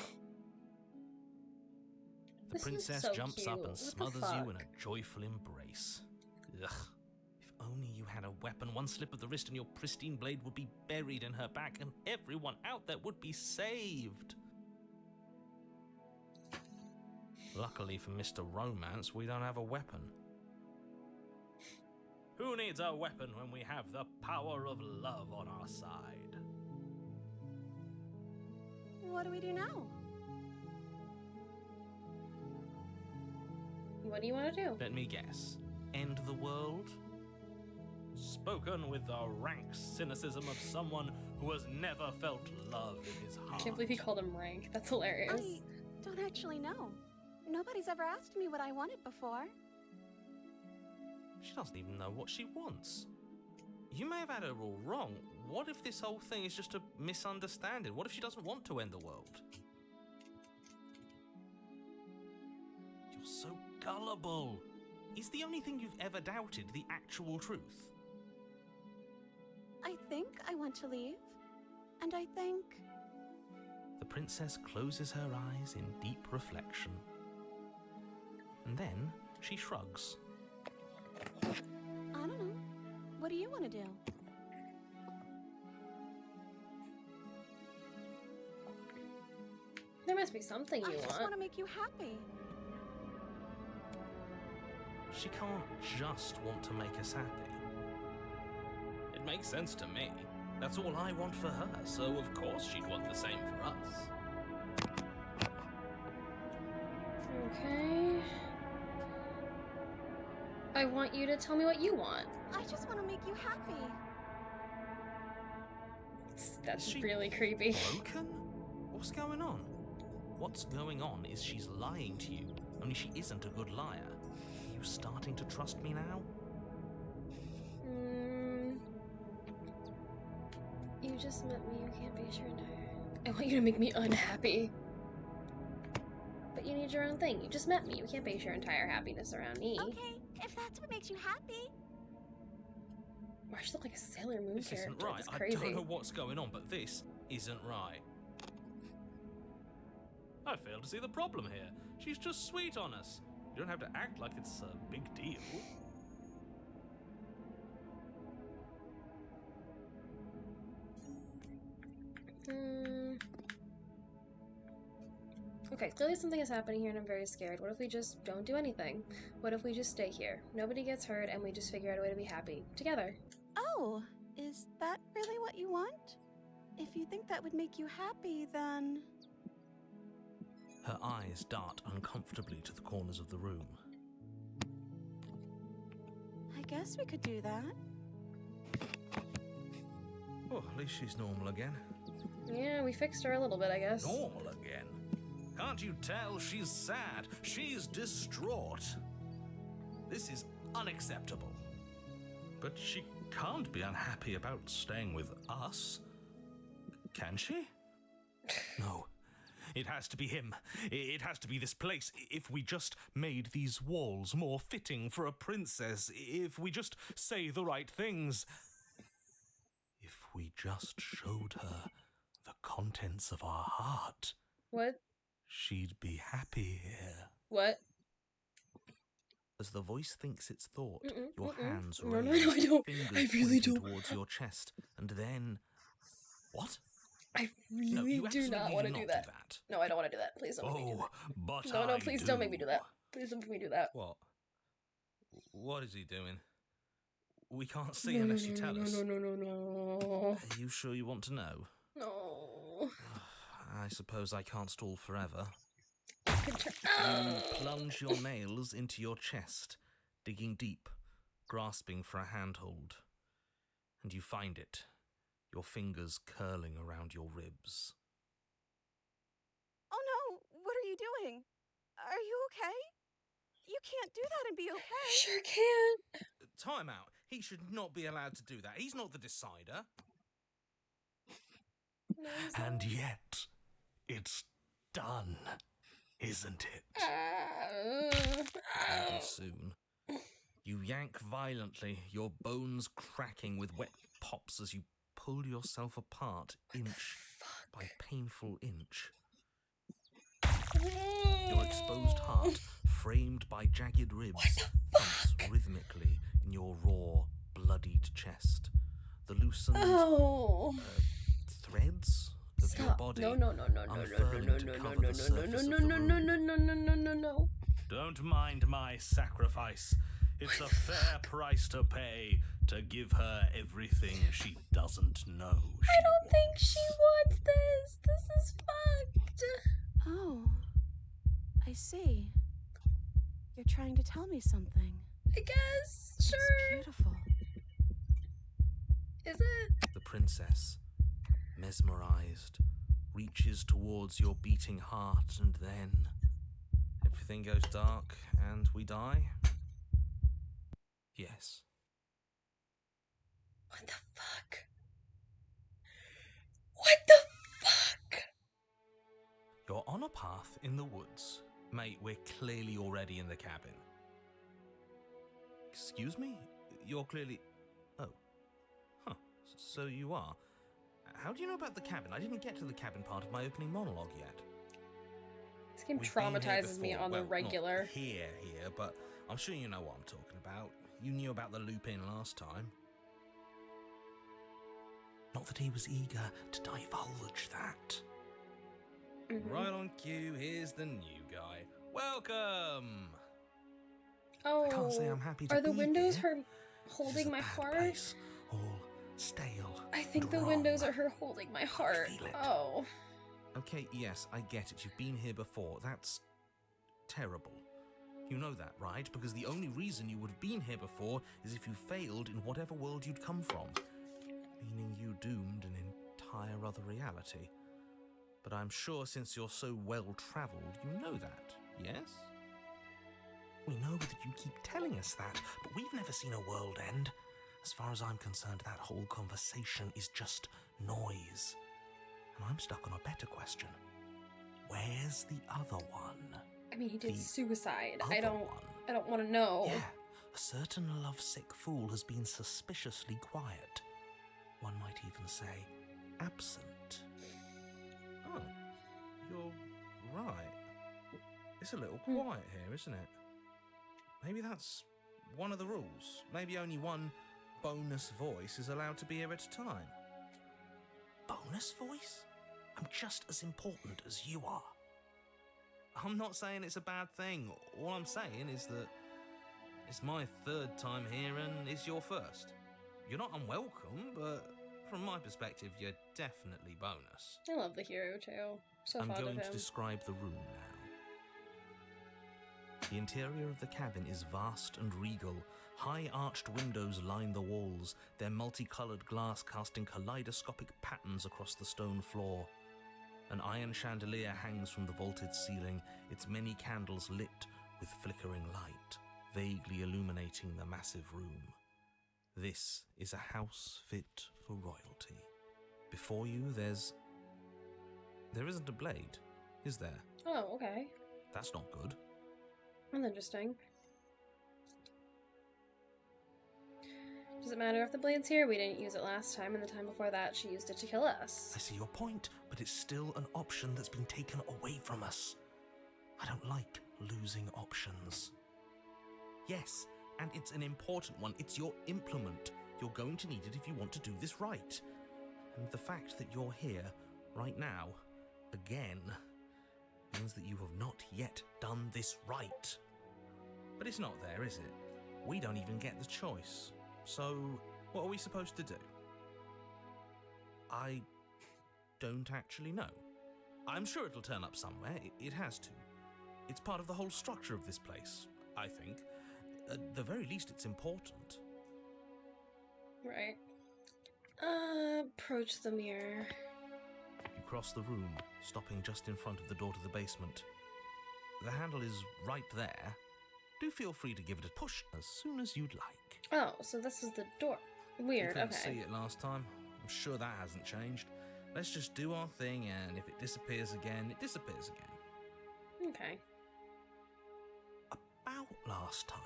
The This is princess so jumps cute. up and What the smothers you in fuck? a joyful embrace. Ugh. If only you had a weapon, one slip of the wrist and your pristine blade would be buried in her back and everyone out there would be saved. Luckily for Mr. Romance, we don't have a weapon. Who needs a weapon when we have the power of love on our side? What do we do now? What do you want to do? Let me guess. End the world? Spoken with the rank cynicism of someone who has never felt love in his I heart. can't believe he called him rank. That's hilarious. I don't actually know. Nobody's ever asked me what I wanted before. She doesn't even know what she wants. You may have had her all wrong. What if this whole thing is just a misunderstanding? What if she doesn't want to end the world? You're so gullible. Is the only thing you've ever doubted the actual truth? I think I want to leave. And I think... The princess closes her eyes in deep reflection. And then she shrugs. I don't know. What do you want to do? There must be something I you just want want. to make you happy. She can't just want to make us happy. It makes sense to me. That's all I want for her, so of course she'd want the same for us. Okay. I want you to tell me what you want. I just want to make you happy. That's Is she really creepy. Broken? What's going on? What's going on is she's lying to you, only she isn't a good liar. Are you starting to trust me now? You just met me. You can't base your entire... I want you to make me unhappy. But you need your own thing. You just met me. You can't base your entire happiness around me. Okay, if that's what makes you happy. Why does she look like a Sailor Moon This character? isn't right. That's I crazy. don't know what's going on, but this isn't right. I fail to see the problem here. She's just sweet on us. You don't have to act like it's a big deal. Okay, clearly something is happening here and I'm very scared. What if we just don't do anything? What if we just stay here? Nobody gets hurt and we just figure out a way to be happy. Together. Oh, is that really what you want? If you think that would make you happy, then... Her eyes dart uncomfortably to the corners of the room. I guess we could do that. Oh, at least she's normal again. Yeah, we fixed her a little bit, I guess. Normal again? Can't you tell she's sad? She's distraught. This is unacceptable. But she can't be unhappy about staying with us. Can she? No. It has to be him. It has to be this place. If we just made these walls more fitting for a princess, if we just say the right things, if we just showed her the contents of our heart, What? she'd be happy here. What? As the voice thinks its thought, Mm-mm, your mm-mm. hands No, raise, no, I don't. fingers I really pointing don't. towards your chest, and then... What? I No, really you do absolutely not want to do that. that. No, I don't want to do that. Please don't make me do Oh, but that. No, I please don't make me do that. Please don't make me do that. What? What is he doing? We can't see unless you tell us. No. Are you sure you want to know? No. Oh. I suppose I can't stall forever. You You plunge your nails into your chest, digging deep, grasping for a handhold. And you find it, your fingers curling around your ribs. Oh no, what are you doing? Are you okay? You can't do that and be okay. Sure can. Time out. He should not be allowed to do that. He's not the decider. No, he's And not. yet, it's done, isn't it? Maybe soon. You yank violently, your bones cracking with wet pops as you pull yourself apart inch by painful inch. Your exposed heart, framed by jagged ribs, thumps rhythmically in your raw, bloodied chest. The loosened Oh. threads of your Stop. body No. unfurling to cover the surface of the room. No. Don't mind my sacrifice. It's a fair price to pay to give her everything she doesn't know. I don't think she wants this. This is fucked. Oh, I see. You're trying to tell me something. I guess. It's Sure. beautiful. Is it? The princess, mesmerized, reaches towards your beating heart, and then everything goes dark and we die? Yes. What the fuck? What the fuck? You're on a path in the woods. Mate, we're clearly already in the cabin. Excuse me? You're clearly... Oh. Huh. So you are. How do you know about the cabin? I didn't get to the cabin part of my opening monologue yet. This game We've been here traumatizes me before. on the Well, regular. Not here, but I'm sure you know what I'm talking about. You knew about the loop-in last time. Not that he was eager to divulge that. Mhm. Right on cue, here's the new guy. Welcome! Oh. I can't say I'm happy to Are the be windows here. her This is holding a my bad heart? place, all stale. I think and the windows wrong. are her holding my heart. feel it. Oh. Okay, yes, I get it. You've been here before. That's terrible. You know that, right? Because the only reason you would have been here before is if you failed in whatever world you'd come from. Meaning you doomed an entire other reality. But I'm sure since you're so well-travelled, you know that, yes? We know that you keep telling us that, but we've never seen a world end. As far as I'm concerned, that whole conversation is just noise. And I'm stuck on a better question. Where's the other one? I mean, he did The suicide. I other don't one? want to know. Yeah, a certain lovesick fool has been suspiciously quiet. One might even say, absent. Oh, you're right. It's a little quiet here, isn't it? Maybe that's one of the rules. Maybe only one bonus voice is allowed to be here at a time. Bonus voice? I'm just as important as you are. I'm not saying it's a bad thing. All I'm saying is that it's my third time here and it's your first. You're not unwelcome, but from my perspective, you're definitely bonus. I love the hero too. So I'm fond going of to him. describe the room now. The interior of the cabin is vast and regal. High arched windows line the walls, their multicolored glass casting kaleidoscopic patterns across the stone floor. An iron chandelier hangs from the vaulted ceiling, its many candles lit with flickering light, vaguely illuminating the massive room. This is a house fit for royalty. Before you, there isn't a blade, is there? Oh, okay. That's not good. That's interesting. Does it matter if the blade's here? We didn't use it last time, and the time before that, she used it to kill us. I see your point, but it's still an option that's been taken away from us. I don't like losing options. Yes, and it's an important one. It's your implement. You're going to need it if you want to do this right. And the fact that you're here, right now, again, means that you have not yet done this right. But it's not there, is it? We don't even get the choice. So, what are we supposed to do? I don't actually know. I'm sure it'll turn up somewhere. It has to. It's part of the whole structure of this place, I think. At the very least, it's important. Right. Approach the mirror. You cross the room, stopping just in front of the door to the basement. The handle is right there. Do feel free to give it a push as soon as you'd like. Oh, so this is the door. Weird, You couldn't okay. see it last time. I'm sure that hasn't changed. Let's just do our thing, and if it disappears again, it disappears again. Okay. About last time.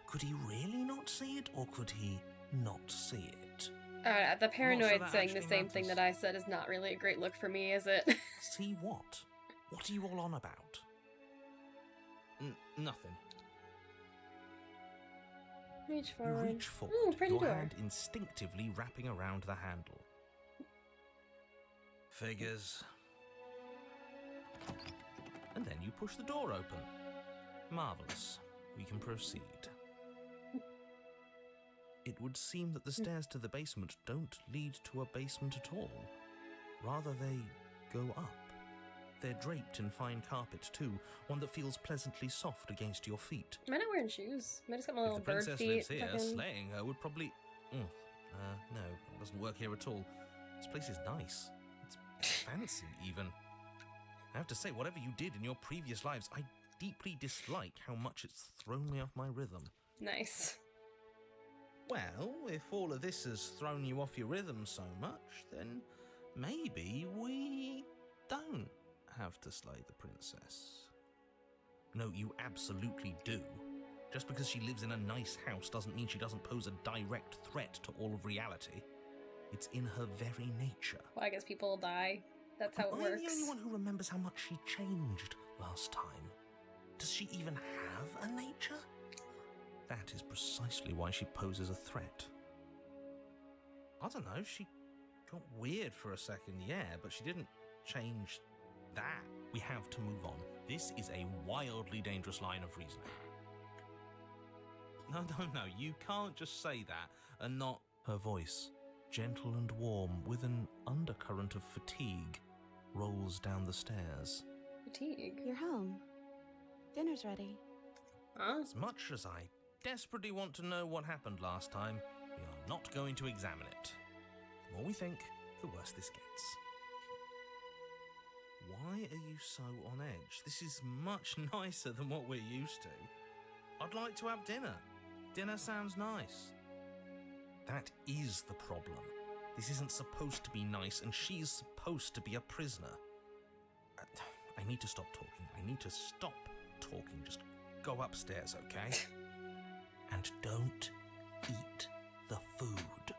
Could he really not see it, or could he not see it? The paranoid that saying the actually same thing matters. that I said is not really a great look for me, is it? See what? What are you all on about? Nothing. Reach You forward. reach forward, Ooh, pretty your door. hand instinctively wrapping around the handle. Figures. And then you push the door open. Marvellous. We can proceed. It would seem that the stairs to the basement don't lead to a basement at all. Rather, they go up. They're draped in fine carpet, too, one that feels pleasantly soft against your feet. Am I not wearing shoes? Am I just got my If little the bird princess feet? lives here, fucking- slaying her would probably... no, it doesn't work here at all. This place is nice. It's fancy, even. I have to say, whatever you did in your previous lives, I deeply dislike how much it's thrown me off my rhythm. Nice. Well, if all of this has thrown you off your rhythm so much, then maybe we don't have to slay the princess. No, you absolutely do. Just because she lives in a nice house doesn't mean she doesn't pose a direct threat to all of reality. It's in her very nature. Well, I guess people die. That's how it Am I works. the only one who remembers how much she changed last time? Does she even have a nature? That is precisely why she poses a threat. I don't know, she got weird for a second, yeah, but she didn't change that. We have to move on. This is a wildly dangerous line of reasoning. No, you can't just say that and not... Her voice, gentle and warm, with an undercurrent of fatigue, rolls down the stairs. Fatigue. You're home. Dinner's ready. Huh? As much as I desperately want to know what happened last time, we are not going to examine it. The more we think, the worse this gets. Why are you so on edge? This is much nicer than what we're used to. I'd like to have dinner. Dinner sounds nice. That is the problem. This isn't supposed to be nice, and she's supposed to be a prisoner. I need to stop talking. I need to stop talking. Just go upstairs, okay? And don't eat the food.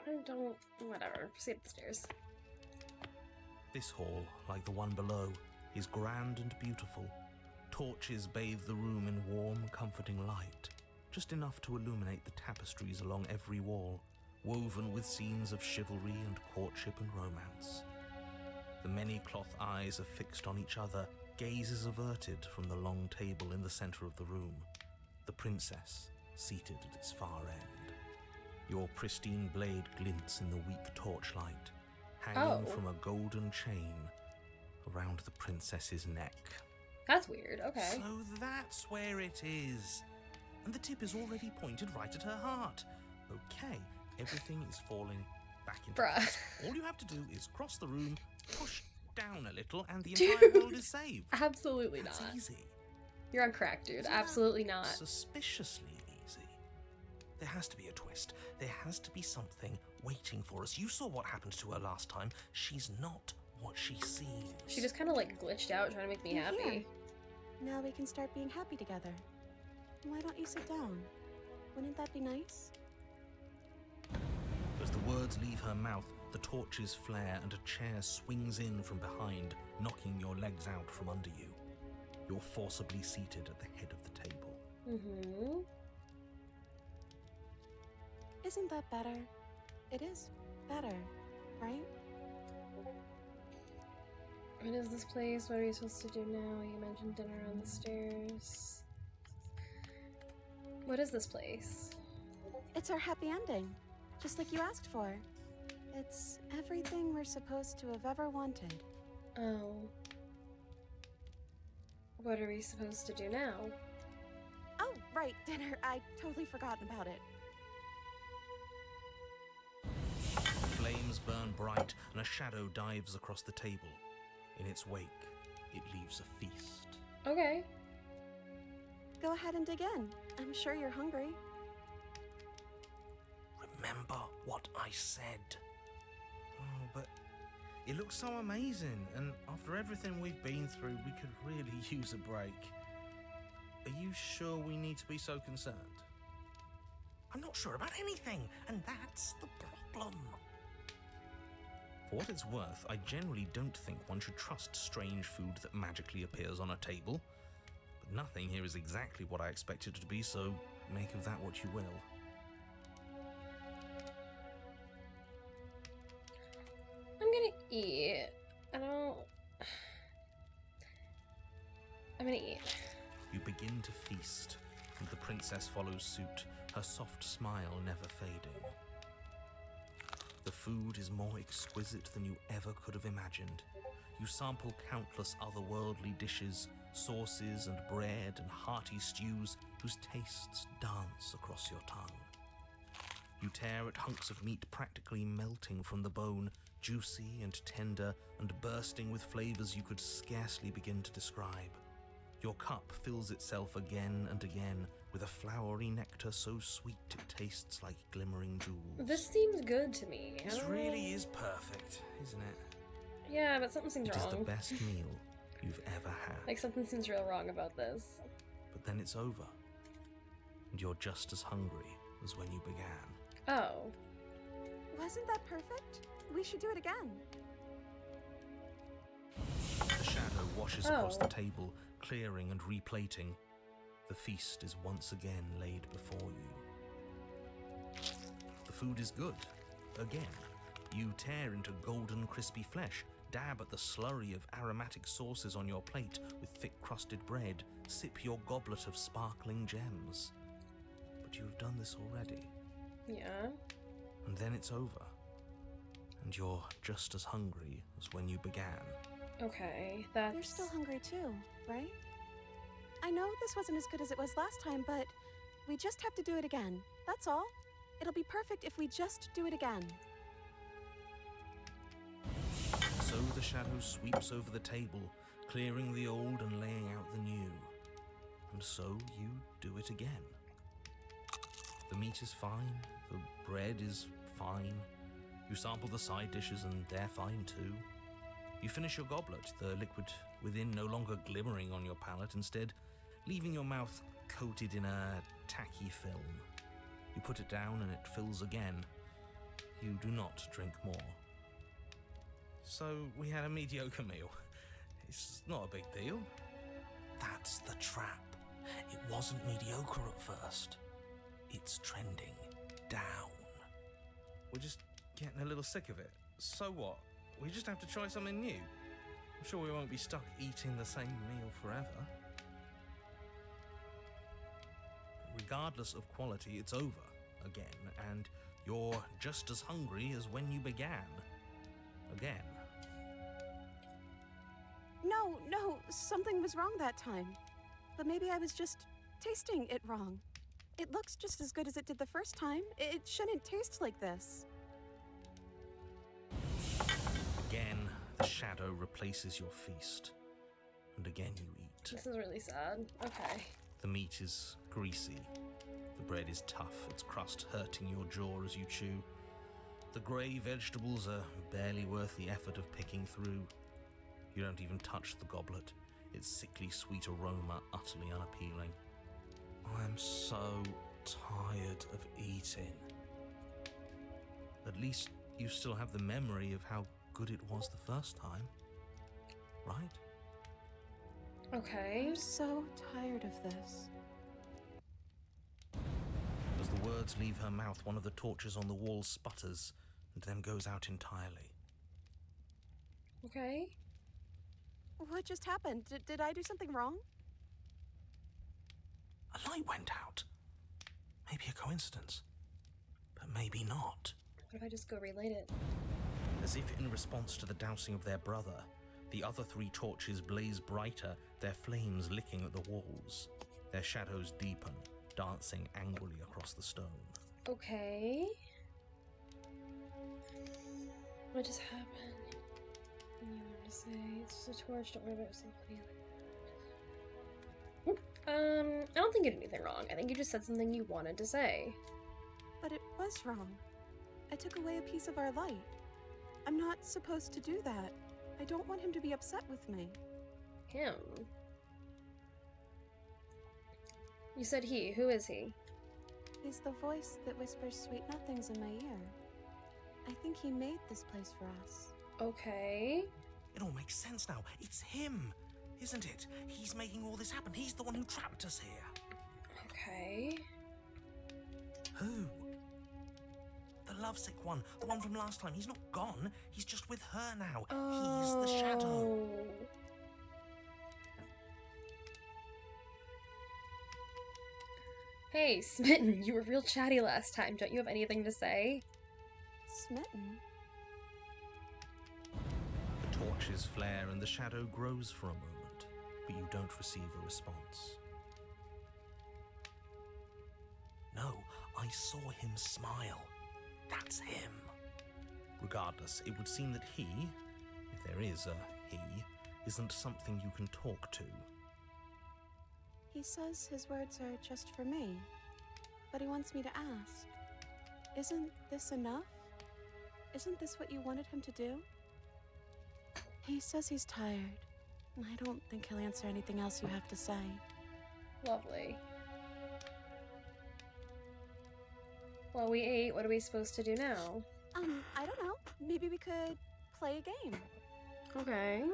I don't. Whatever. See up the stairs. This hall, like the one below, is grand and beautiful. Torches bathe the room in warm, comforting light, just enough to illuminate the tapestries along every wall, woven with scenes of chivalry and courtship and romance. The many cloth eyes are fixed on each other, gazes averted from the long table in the center of the room, the princess seated at its far end. Your pristine blade glints in the weak torchlight, hanging Oh. from a golden chain around the princess's neck. That's weird. Okay. So that's where it is. And the tip is already pointed right at her heart. Okay, everything is falling back into Bruh. place. All you have to do is cross the room, push down a little, and the Dude. entire world is saved. Absolutely That's not. easy. You're on crack, dude. Isn't that Absolutely not. Suspiciously easy. There has to be a twist. There has to be something waiting for us. You saw what happened to her last time. She's not what she seems. She just kind of like glitched out trying to make me You're happy. here. Now we can start being happy together. Why don't you sit down? Wouldn't that be nice? As the words leave her mouth, the torches flare and a chair swings in from behind, knocking your legs out from under you. You're forcibly seated at the head of the table. Mm-hmm. Isn't that better? It is better, right? What is this place? What are we supposed to do now? You mentioned dinner on the stairs. What is this place? It's our happy ending, just like you asked for. It's everything we're supposed to have ever wanted. Oh. What are we supposed to do now? Oh, right, dinner. I totally forgotten about it. Flames burn bright, and a shadow dives across the table. In its wake, it leaves a feast. Okay. Go ahead and dig in. I'm sure you're hungry. Remember what I said. Oh, but it looks so amazing, and after everything we've been through, we could really use a break. Are you sure we need to be so concerned? I'm not sure about anything, and that's the problem. For what it's worth, I generally don't think one should trust strange food that magically appears on a table. But nothing here is exactly what I expected it to be, so make of that what you will. I'm gonna eat. I'm gonna eat. You begin to feast, and the princess follows suit, her soft smile never fading. The food is more exquisite than you ever could have imagined. You sample countless otherworldly dishes, sauces and bread and hearty stews whose tastes dance across your tongue. You tear at hunks of meat practically melting from the bone, juicy and tender and bursting with flavors you could scarcely begin to describe. Your cup fills itself again and again with a flowery nectar so sweet it tastes like glimmering jewels. This seems good to me. This really is perfect, isn't it? Yeah, but something seems It is wrong. the best meal you've ever had. Like, something seems real wrong about this. But then it's over, and you're just as hungry as when you began. Oh. Wasn't that perfect? We should do it again. The shadow washes across the Oh. table, clearing and replating. The feast is once again laid before you. The food is good. Again, you tear into golden crispy flesh, dab at the slurry of aromatic sauces on your plate with thick-crusted bread, sip your goblet of sparkling gems. But you have done this already. Yeah. And then it's over. And you're just as hungry as when you began. Okay, that's... You're still hungry too, right? I know this wasn't as good as it was last time, but we just have to do it again. That's all. It'll be perfect if we just do it again. So the shadow sweeps over the table, clearing the old and laying out the new. And so you do it again. The meat is fine, the bread is fine. You sample the side dishes and they're fine too. You finish your goblet, the liquid within no longer glimmering on your palate, instead leaving your mouth coated in a tacky film. You put it down and it fills again. You do not drink more. So we had a mediocre meal. It's not a big deal. That's the trap. It wasn't mediocre at first. It's trending down. We're just getting a little sick of it. So what? We just have to try something new. I'm sure we won't be stuck eating the same meal forever. Regardless of quality, it's over again, and you're just as hungry as when you began. Again. No, something was wrong that time. But maybe I was just tasting it wrong. It looks just as good as it did the first time. It shouldn't taste like this. Again, the shadow replaces your feast. And again you eat. This is really sad. Okay. The meat is greasy. The bread is tough, its crust hurting your jaw as you chew. The grey vegetables are barely worth the effort of picking through. You don't even touch the goblet, its sickly sweet aroma utterly unappealing. I'm so tired of eating. At least you still have the memory of how good it was the first time, right? Okay. I'm so tired of this. As the words leave her mouth, one of the torches on the wall sputters and then goes out entirely. Okay. What just happened? Did I do something wrong? A light went out. Maybe a coincidence, but maybe not. What if I just go relight it? As if in response to the dousing of their brother, the other 3 torches blaze brighter, their flames licking at the walls. Their shadows deepen, dancing angrily across the stone. Okay. What just happened? And you wanted to say it's just a torch, don't worry about somebody. I don't think you did anything wrong. I think you just said something you wanted to say. But it was wrong. I took away a piece of our light. I'm not supposed to do that. I don't want him to be upset with me. Him? You said he. Who is he? He's the voice that whispers sweet nothings in my ear. I think he made this place for us. Okay. It all makes sense now. It's him, isn't it? He's making all this happen. He's the one who trapped us here. Okay. Who? The lovesick one. The one from last time. He's not gone. He's just with her now. He's the shadow. Hey, Smitten, you were real chatty last time. Don't you have anything to say? Smitten? The torches flare and the shadow grows for a moment, but you don't receive a response. No, I saw him smile. That's him. Regardless, it would seem that he, if there is a he, isn't something you can talk to. He says his words are just for me, but he wants me to ask. Isn't this enough? Isn't this what you wanted him to do? He says he's tired. I don't think he'll answer anything else you have to say. Lovely. Well, we ate. What are we supposed to do now? I don't know. Maybe we could play a game. Okay.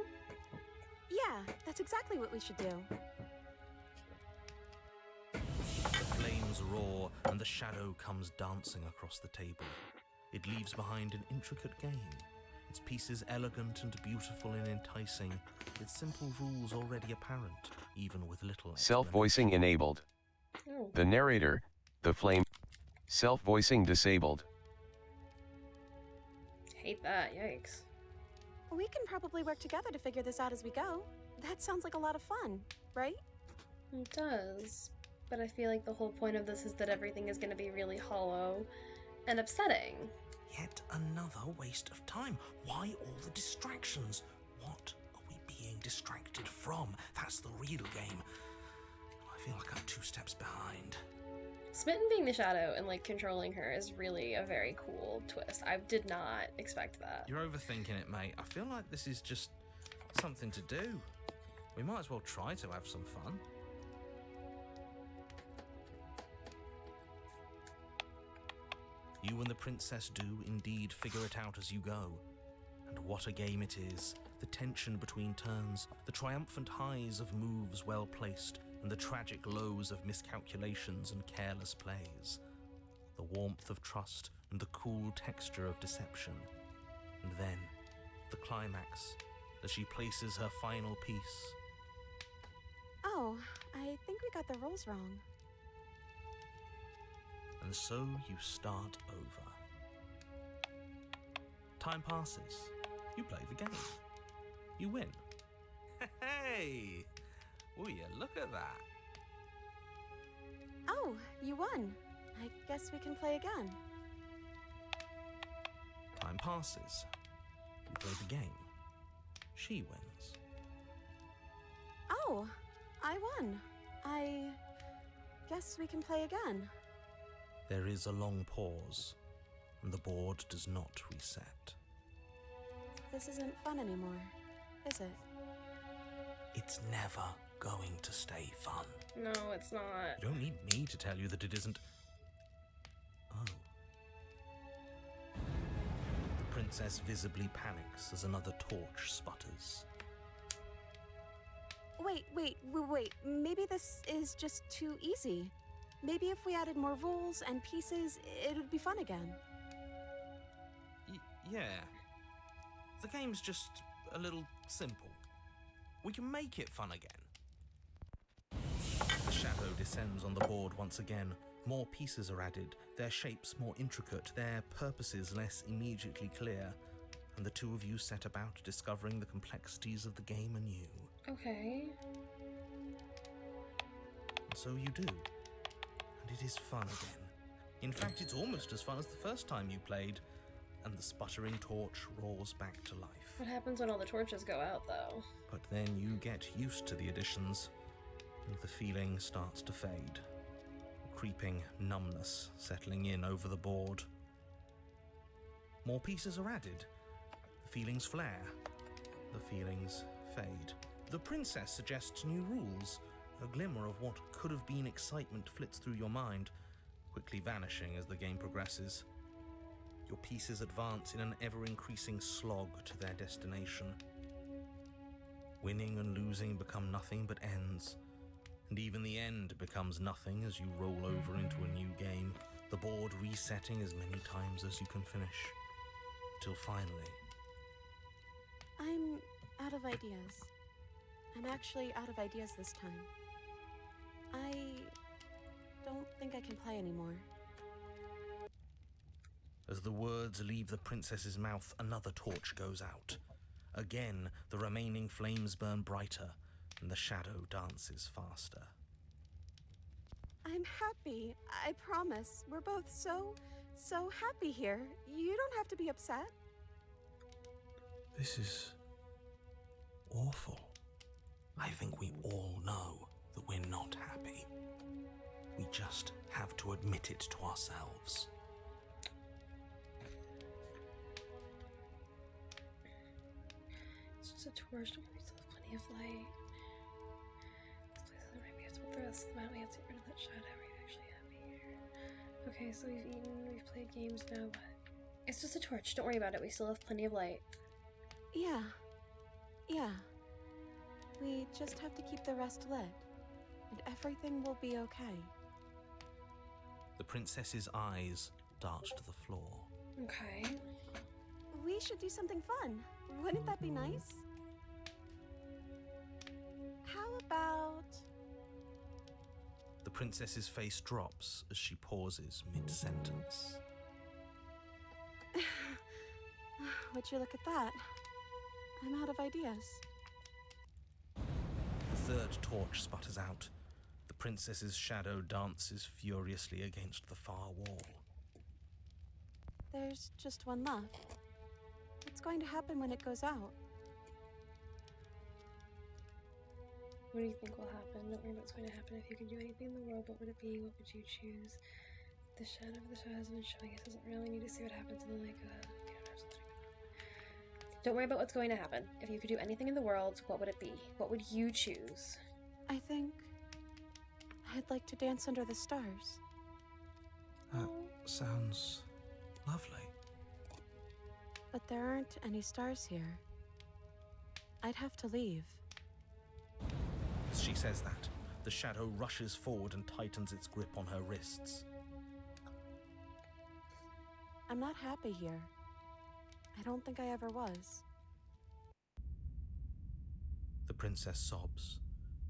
Yeah, that's exactly what we should do. The flames roar and the shadow comes dancing across the table. It leaves behind an intricate game, its pieces elegant and beautiful and enticing, its simple rules already apparent, even with little Self-voicing enabled. Oh. The narrator, the flame. Self-voicing disabled. Hate that. Yikes. We can probably work together to figure this out as we go. That sounds like a lot of fun, right? It does. But I feel like the whole point of this is that everything is going to be really hollow and upsetting. Yet another waste of time. Why all the distractions? What are we being distracted from? That's the real game. I feel like I'm 2 steps behind. Smitten being the shadow and like controlling her is really a very cool twist. I did not expect that. You're overthinking it, mate. I feel like this is just something to do. We might as well try to have some fun. You and the princess do indeed figure it out as you go. And what a game it is. The tension between turns, the triumphant highs of moves well placed, and the tragic lows of miscalculations and careless plays. The warmth of trust and the cool texture of deception. And then, the climax, as she places her final piece. Oh, I think we got the rules wrong. And so you start over. Time passes. You play the game. You win. Hey! Will you look at that? Oh, you won. I guess we can play again. Time passes. You play the game. She wins. Oh, I won. I guess we can play again. There is a long pause, and the board does not reset. This isn't fun anymore, is it? It's never going to stay fun. No, it's not. You don't need me to tell you that it isn't. Oh. The princess visibly panics as another torch sputters. Wait. Maybe this is just too easy. Maybe if we added more rules and pieces, it would be fun again. Yeah. The game's just a little simple. We can make it fun again. The shadow descends on the board once again. More pieces are added, their their shapes more intricate, their purposes less immediately clear, and the two of you set about discovering the complexities of the game anew. Okay. And so you do. And it is fun again. In fact, it's almost as fun as the first time you played, and the sputtering torch roars back to life. What happens when all the torches go out, though? But then you get used to the additions, and the feeling starts to fade. A creeping numbness settling in over the board. More pieces are added. The feelings flare. The feelings fade. The princess suggests new rules. A glimmer of what could have been excitement flits through your mind, quickly vanishing as the game progresses. Your pieces advance in an ever-increasing slog to their destination. Winning and losing become nothing but ends, and even the end becomes nothing as you roll over into a new game, the board resetting as many times as you can finish, till finally... I'm out of ideas. I'm actually out of ideas this time. I don't think I can play anymore. As the words leave the princess's mouth, another torch goes out. Again, the remaining flames burn brighter, and the shadow dances faster. I'm happy. I promise. We're both so happy here. You don't have to be upset. This is... awful. I think we all know that we're not happy. We just have to admit it to ourselves. It's just a torch. Don't worry, we still have plenty of light. This place isn't right. We have to put the rest of them out. We have to get rid of that shadow. We're actually happy here. Okay, so we've eaten, we've played games, now what? It's just a torch. Don't worry about it. We still have plenty of light. Yeah. We just have to keep the rest lit, and everything will be okay. The princess's eyes dart to the floor. Okay. We should do something fun. Wouldn't that be nice? How about... The princess's face drops as she pauses mid-sentence. Would you look at that? I'm out of ideas. The third torch sputters out. The princess's shadow dances furiously against the far wall. There's just one left. What's going to happen when it goes out? What do you think will happen? Don't worry about what's going to happen. If you could do anything in the world, what would it be? What would you choose? The shadow of the shadow has been showing us. Doesn't really need to see what happens in the lake. Don't worry about what's going to happen. If you could do anything in the world, what would it be? What would you choose? I think I'd like to dance under the stars. That sounds lovely. But there aren't any stars here. I'd have to leave. As she says that, the shadow rushes forward and tightens its grip on her wrists. I'm not happy here. I don't think I ever was. The princess sobs,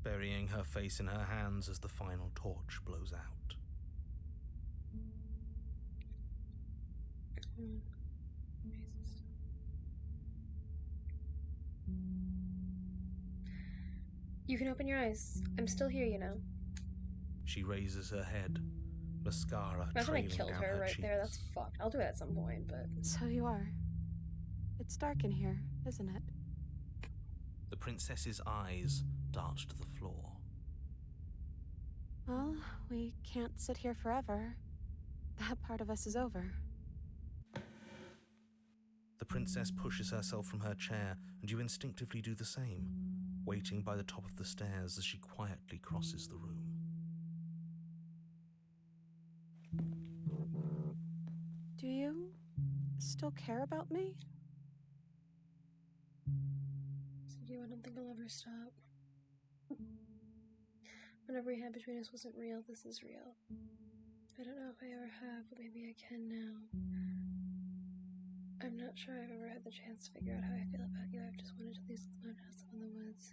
burying her face in her hands as the final torch blows out. You can open your eyes. I'm still here, you know. She raises her head, mascara Imagine I trailing killed down her her right cheeks. there. That's fucked. I'll do it at some point, but... So you are. It's dark in here, isn't it? The princess's eyes dart to the floor. Well, we can't sit here forever. That part of us is over. The princess pushes herself from her chair, and you instinctively do the same, waiting by the top of the stairs as she quietly crosses the room. Do you still care about me? So I don't think I'll ever stop. Whatever we had between us wasn't real. This is real. I don't know if I ever have, but maybe I can now. I'm not sure I've ever had the chance to figure out how I feel about you. I've just wanted to leave the lone house up in the woods.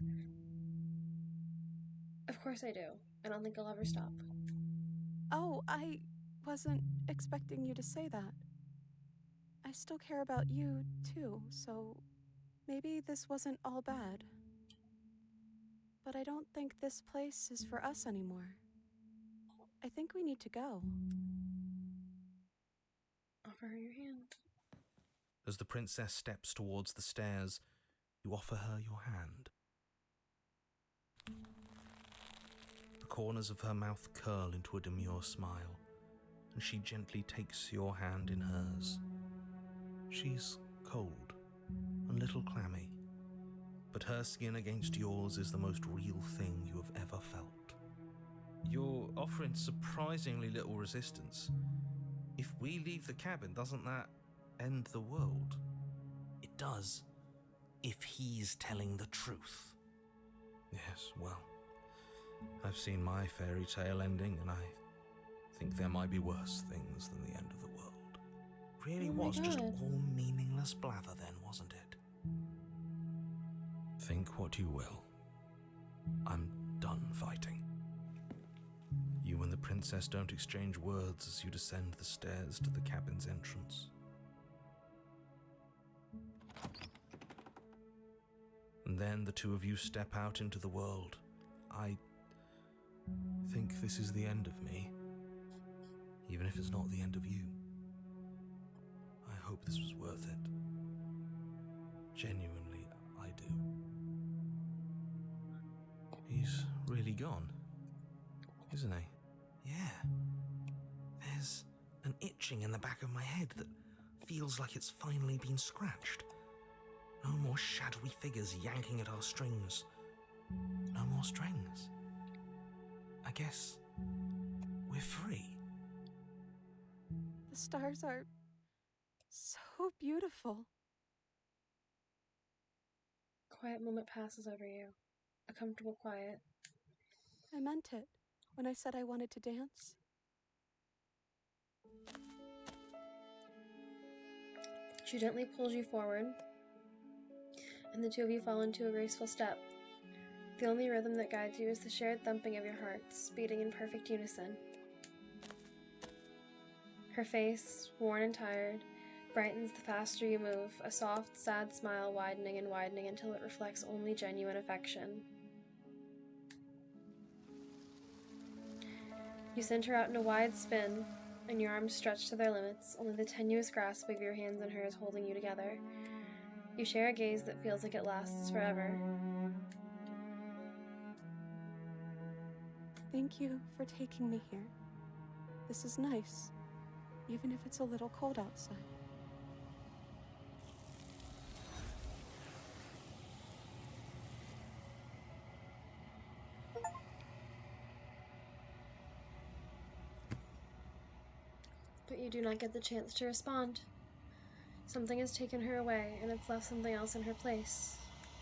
Of course I do. I don't think I'll ever stop. Oh, wasn't expecting you to say that. I still care about you, too, so maybe this wasn't all bad. But I don't think this place is for us anymore. I think we need to go. Offer her your hand. As the princess steps towards the stairs, you offer her your hand. The corners of her mouth curl into a demure smile, and she gently takes your hand in hers. She's cold, a little clammy, but her skin against yours is the most real thing you have ever felt. You're offering surprisingly little resistance. If we leave the cabin, doesn't that end the world? It does, if he's telling the truth. Yes, well, I've seen my fairy tale ending, and I think there might be worse things than the end of the world. Really Oh my was just God. all meaningless blather then, wasn't it? Think what you will. I'm done fighting. You and the princess don't exchange words as you descend the stairs to the cabin's entrance. And then the two of you step out into the world. I think this is the end of me, even if it's not the end of you. I hope this was worth it. Genuinely, I do. He's really gone, isn't he? Yeah. There's an itching in the back of my head that feels like it's finally been scratched. No more shadowy figures yanking at our strings. No more strings. I guess we're free. The stars are so beautiful. Quiet moment passes over you. A comfortable quiet. I meant it when I said I wanted to dance. She gently pulls you forward, and the two of you fall into a graceful step. The only rhythm that guides you is the shared thumping of your hearts, beating in perfect unison. Her face, worn and tired, brightens the faster you move, a soft, sad smile widening and widening until it reflects only genuine affection. You send her out in a wide spin, and your arms stretch to their limits, only the tenuous grasp of your hands in hers holding you together. You share a gaze that feels like it lasts forever. Thank you for taking me here. This is nice, even if it's a little cold outside. But you do not get the chance to respond. Something has taken her away, and it's left something else in her place.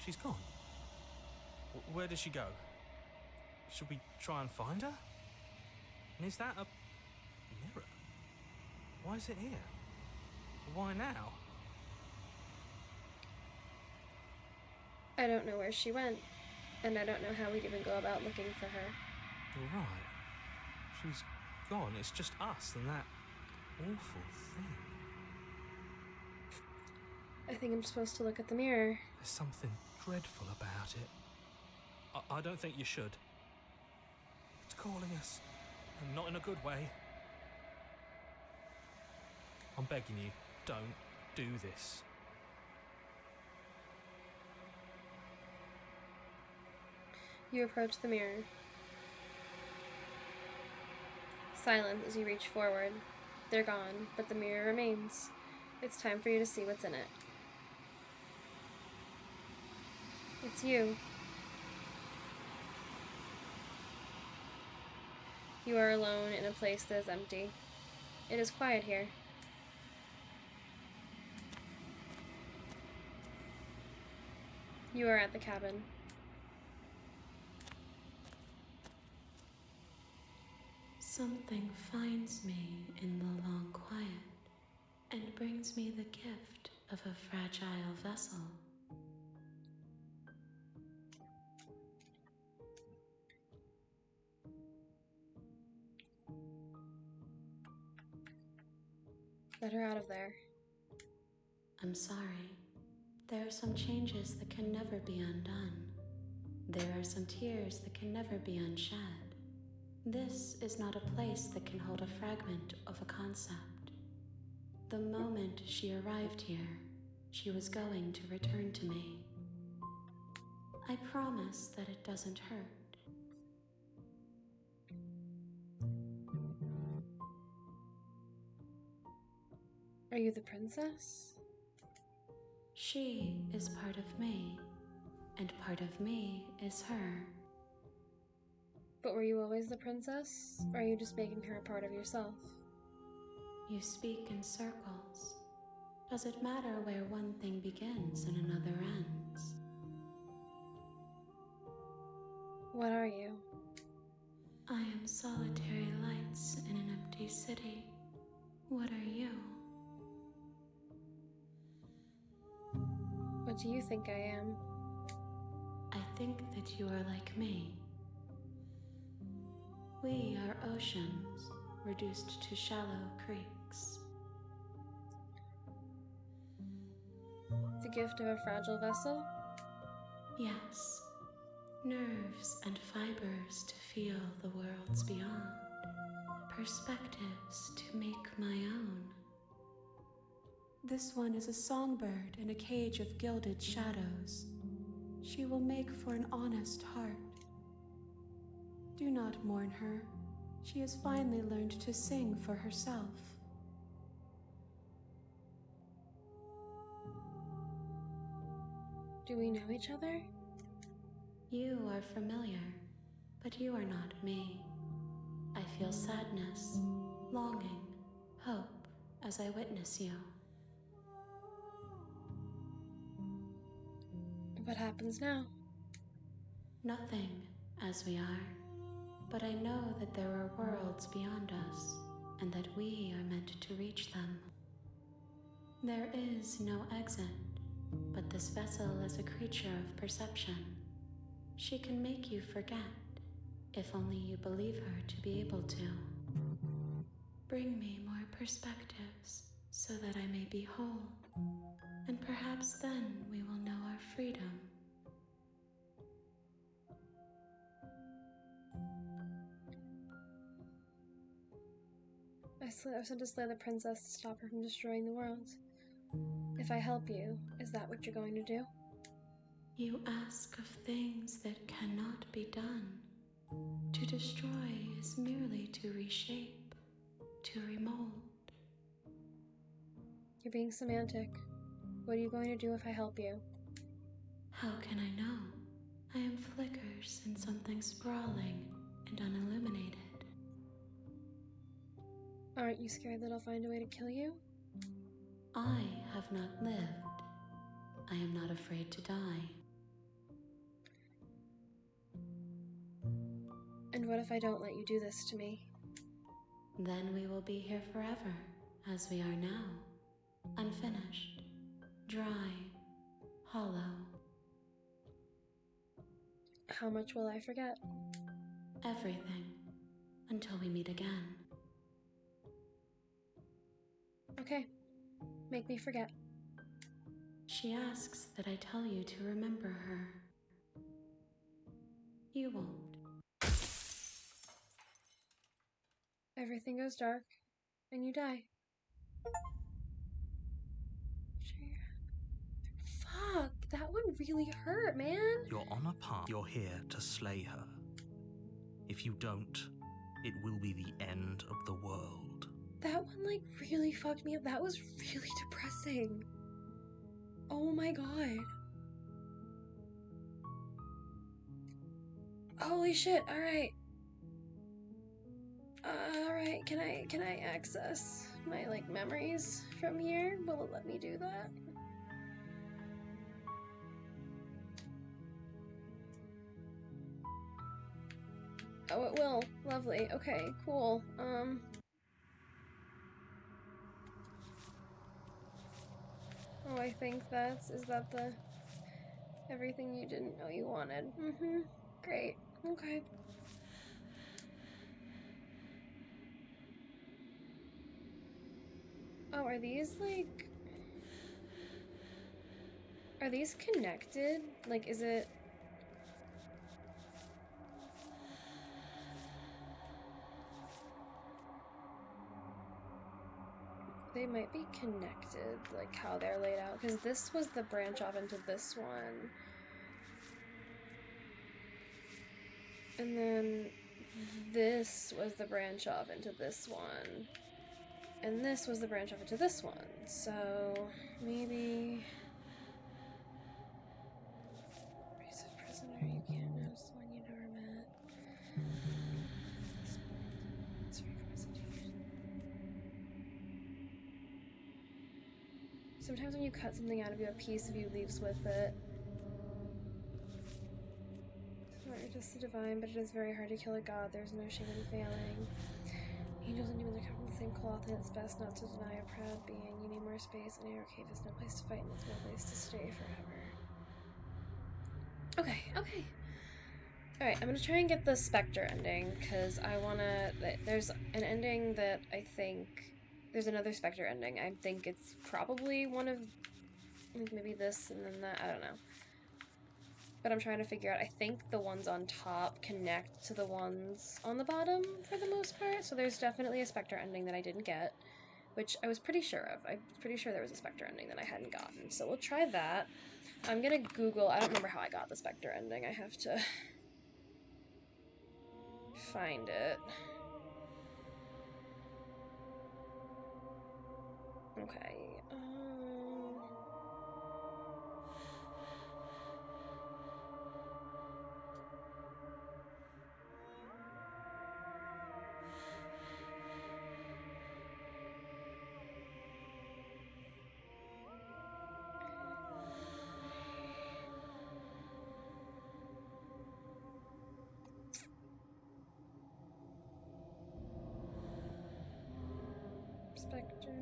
She's gone. Where did she go? Should we try and find her? And is that a mirror? Why is it here? Why now? I don't know where she went, and I don't know how we'd even go about looking for her. You're right. She's gone. It's just us and that awful thing. I think I'm supposed to look at the mirror. There's something dreadful about it. I don't think you should. It's calling us, and not in a good way. I'm begging you, don't do this. You approach the mirror. Silent as you reach forward. They're gone, but the mirror remains. It's time for you to see what's in it. It's you. You are alone in a place that is empty. It is quiet here. You are at the cabin. Something finds me in the long quiet and brings me the gift of a fragile vessel. Let her out of there. I'm sorry. There are some changes that can never be undone. There are some tears that can never be unshed. This is not a place that can hold a fragment of a concept. The moment she arrived here, she was going to return to me. I promise that it doesn't hurt. Are you the princess? She is part of me, and part of me is her. But were you always the princess? Or are you just making her a part of yourself? You speak in circles. Does it matter where one thing begins and another ends? What are you? I am solitary lights in an empty city. What are you? What do you think I am? I think that you are like me. We are oceans, reduced to shallow creeks. The gift of a fragile vessel? Yes, nerves and fibers to feel the worlds beyond, perspectives to make my own. This one is a songbird in a cage of gilded shadows. She will make for an honest heart. Do not mourn her. She has finally learned to sing for herself. Do we know each other? You are familiar, but you are not me. I feel sadness, longing, hope as I witness you. What happens now? Nothing, as we are. But I know that there are worlds beyond us, and that we are meant to reach them. There is no exit, but this vessel is a creature of perception. She can make you forget, if only you believe her to be able to. Bring me more perspectives, so that I may be whole, and perhaps then we will know our freedom. I sent to slay the princess to stop her from destroying the world. If I help you, is that what you're going to do? You ask of things that cannot be done. To destroy is merely to reshape, to remold. You're being semantic. What are you going to do if I help you? How can I know? I am flickers in something sprawling and unilluminated. Aren't you scared that I'll find a way to kill you? I have not lived. I am not afraid to die. And what if I don't let you do this to me? Then we will be here forever, as we are now. Unfinished, dry, hollow. How much will I forget? Everything, until we meet again. Okay, make me forget. She asks that I tell you to remember her. You won't. Everything goes dark, and you die. Fuck, that one really hurt, man. You're on a path. You're here to slay her. If you don't, it will be the end of the world. That one, like, really fucked me up. That was really depressing. Oh my god. Holy shit, alright. Alright, can I access my, like, memories from here? Will it let me do that? Oh, it will. Lovely. Okay, cool. Oh, I think is that the everything you didn't know you wanted? Mm-hmm. Great. Okay. Oh, are these like... Are these connected? Like, is it... They might be connected, like how they're laid out, because this was the branch off into this one. And then this was the branch off into this one. And this was the branch off into this one. So maybe... Race of prisoner, you can't notice the one you never met. It's free from hesitation. Sometimes when you cut something out of you, a piece of you leaves with it. Not just the divine, but it is very hard to kill a god. There's no shame in failing. Angels and humans are cut from the same cloth, and it's best not to deny a proud being. You need more space, and your cave is no place to fight, and it's no place to stay forever. Okay, okay. Alright, I'm gonna try and get the Spectre ending, because I wanna... There's an ending that I think... There's another Spectre ending. I think it's probably one of... Like maybe this and then that, I don't know. But I'm trying to figure out, I think the ones on top connect to the ones on the bottom for the most part, so there's definitely a Spectre ending that I didn't get, which I was pretty sure of. I'm pretty sure there was a Spectre ending that I hadn't gotten, so we'll try that. I'm gonna Google, I don't remember how I got the Spectre ending, I have to find it. Okay, Spectre...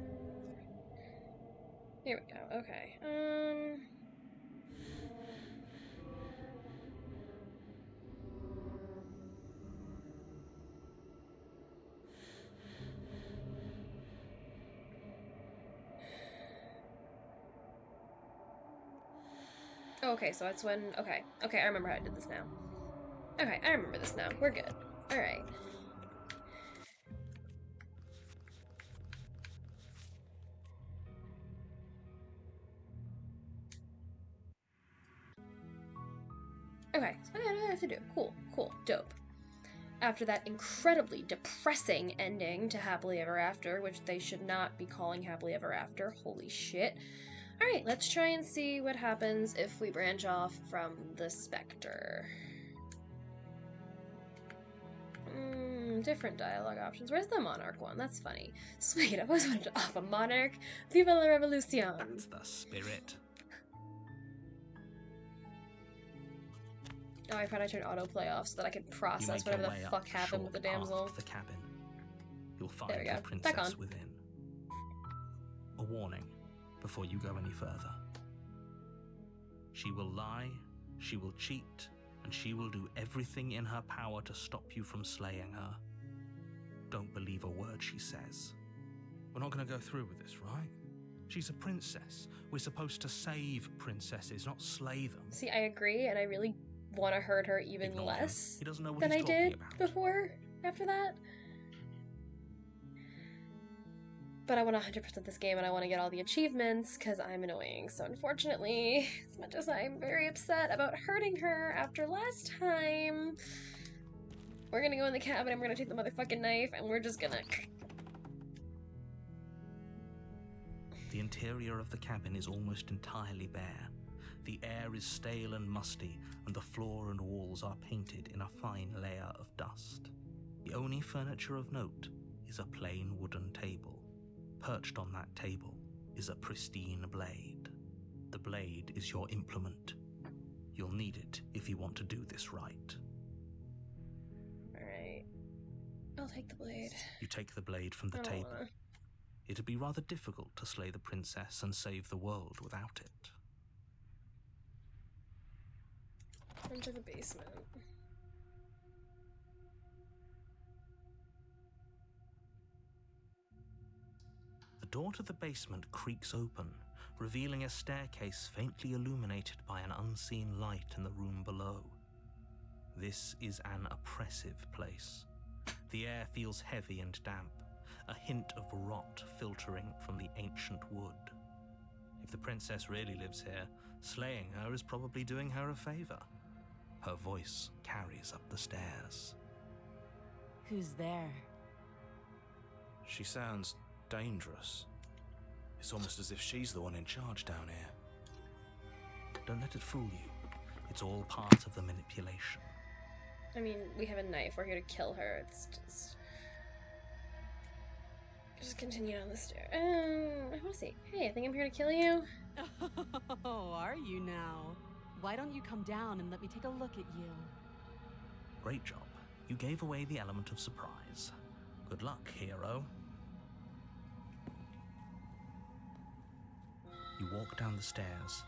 Here we go, okay, okay, so it's when... Okay, I remember how I did this now. Okay, I remember this now. We're good. Alright. Okay, so I got what I have to do. Cool, dope. After that incredibly depressing ending to Happily Ever After, which they should not be calling Happily Ever After. Holy shit. Alright, let's try and see what happens if we branch off from the Spectre. Different dialogue options. Where's the Monarch one? That's funny. Sweet, I've always wanted to off a Monarch. Viva la Revolucion! That's the spirit. Oh, I found I turned autoplay off so that I could process whatever the fuck happened with the damsel. The cabin. You'll find There we go. the Back princess on. within. A warning before you go any further. She will lie, she will cheat, and she will do everything in her power to stop you from slaying her. Don't believe a word she says. We're not going to go through with this, right? She's a princess. We're supposed to save princesses, not slay them. See, I agree, and I really want to hurt her even Ignore less him. He doesn't know what than he's I talking did about. before, after that. But I want to 100% this game, and I want to get all the achievements, because I'm annoying. So unfortunately, as much as I'm very upset about hurting her after last time, we're gonna go in the cabin, and we're gonna take the motherfucking knife, and we're just gonna... The interior of the cabin is almost entirely bare. The air is stale and musty, and the floor and walls are painted in a fine layer of dust. The only furniture of note is a plain wooden table. Perched on that table is a pristine blade. The blade is your implement. You'll need it if you want to do this right. Alright. I'll take the blade. You take the blade from the I don't table. wanna. It'd be rather difficult to slay the princess and save the world without it. Into the basement. The door to the basement creaks open, revealing a staircase faintly illuminated by an unseen light in the room below. This is an oppressive place. The air feels heavy and damp, a hint of rot filtering from the ancient wood. If the princess really lives here, slaying her is probably doing her a favor. Her voice carries up the stairs. Who's there? She sounds dangerous. It's almost as if she's the one in charge down here. Don't let it fool you. It's all part of the manipulation. I mean, we have a knife. We're here to kill her. It's just continue down the stair. I want to see. Hey, I think I'm here to kill you. Oh, are you now? Why don't you come down and let me take a look at you? Great job. You gave away the element of surprise. Good luck, hero. You walk down the stairs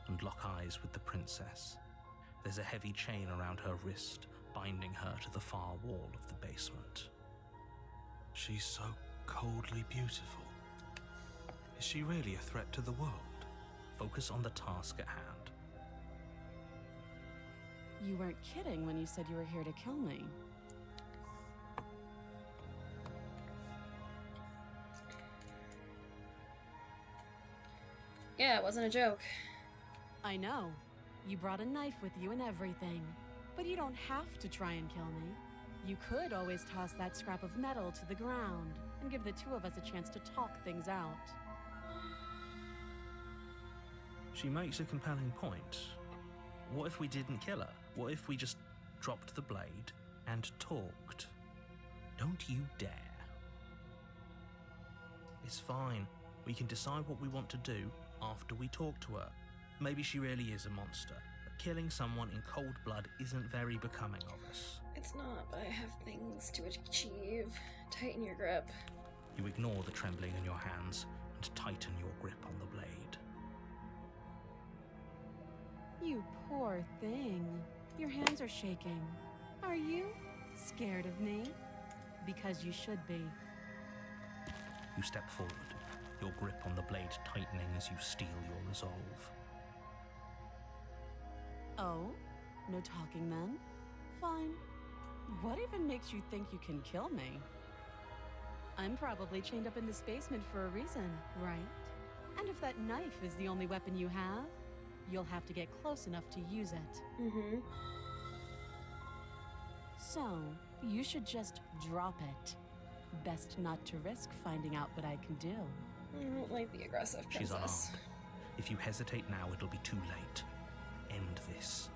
and lock eyes with the princess. There's a heavy chain around her wrist, binding her to the far wall of the basement. She's so coldly beautiful. Is she really a threat to the world? Focus on the task at hand. You weren't kidding when you said you were here to kill me. Yeah, it wasn't a joke. I know. You brought a knife with you and everything. But you don't have to try and kill me. You could always toss that scrap of metal to the ground and give the two of us a chance to talk things out. She makes a compelling point. What if we didn't kill her? What if we just dropped the blade and talked? Don't you dare. It's fine. We can decide what we want to do after we talk to her. Maybe she really is a monster. But killing someone in cold blood isn't very becoming of us. It's not, but I have things to achieve. Tighten your grip. You ignore the trembling in your hands and tighten your grip on the blade. You poor thing. Your hands are shaking. Are you scared of me? Because you should be. You step forward, your grip on the blade tightening as you steel your resolve. Oh? No talking then? Fine. What even makes you think you can kill me? I'm probably chained up in this basement for a reason, right? And if that knife is the only weapon you have, you'll have to get close enough to use it. Mm-hmm. So, you should just drop it. Best not to risk finding out what I can do. I don't like the aggressive princess. She's unarmed. If you hesitate now, it'll be too late. End this.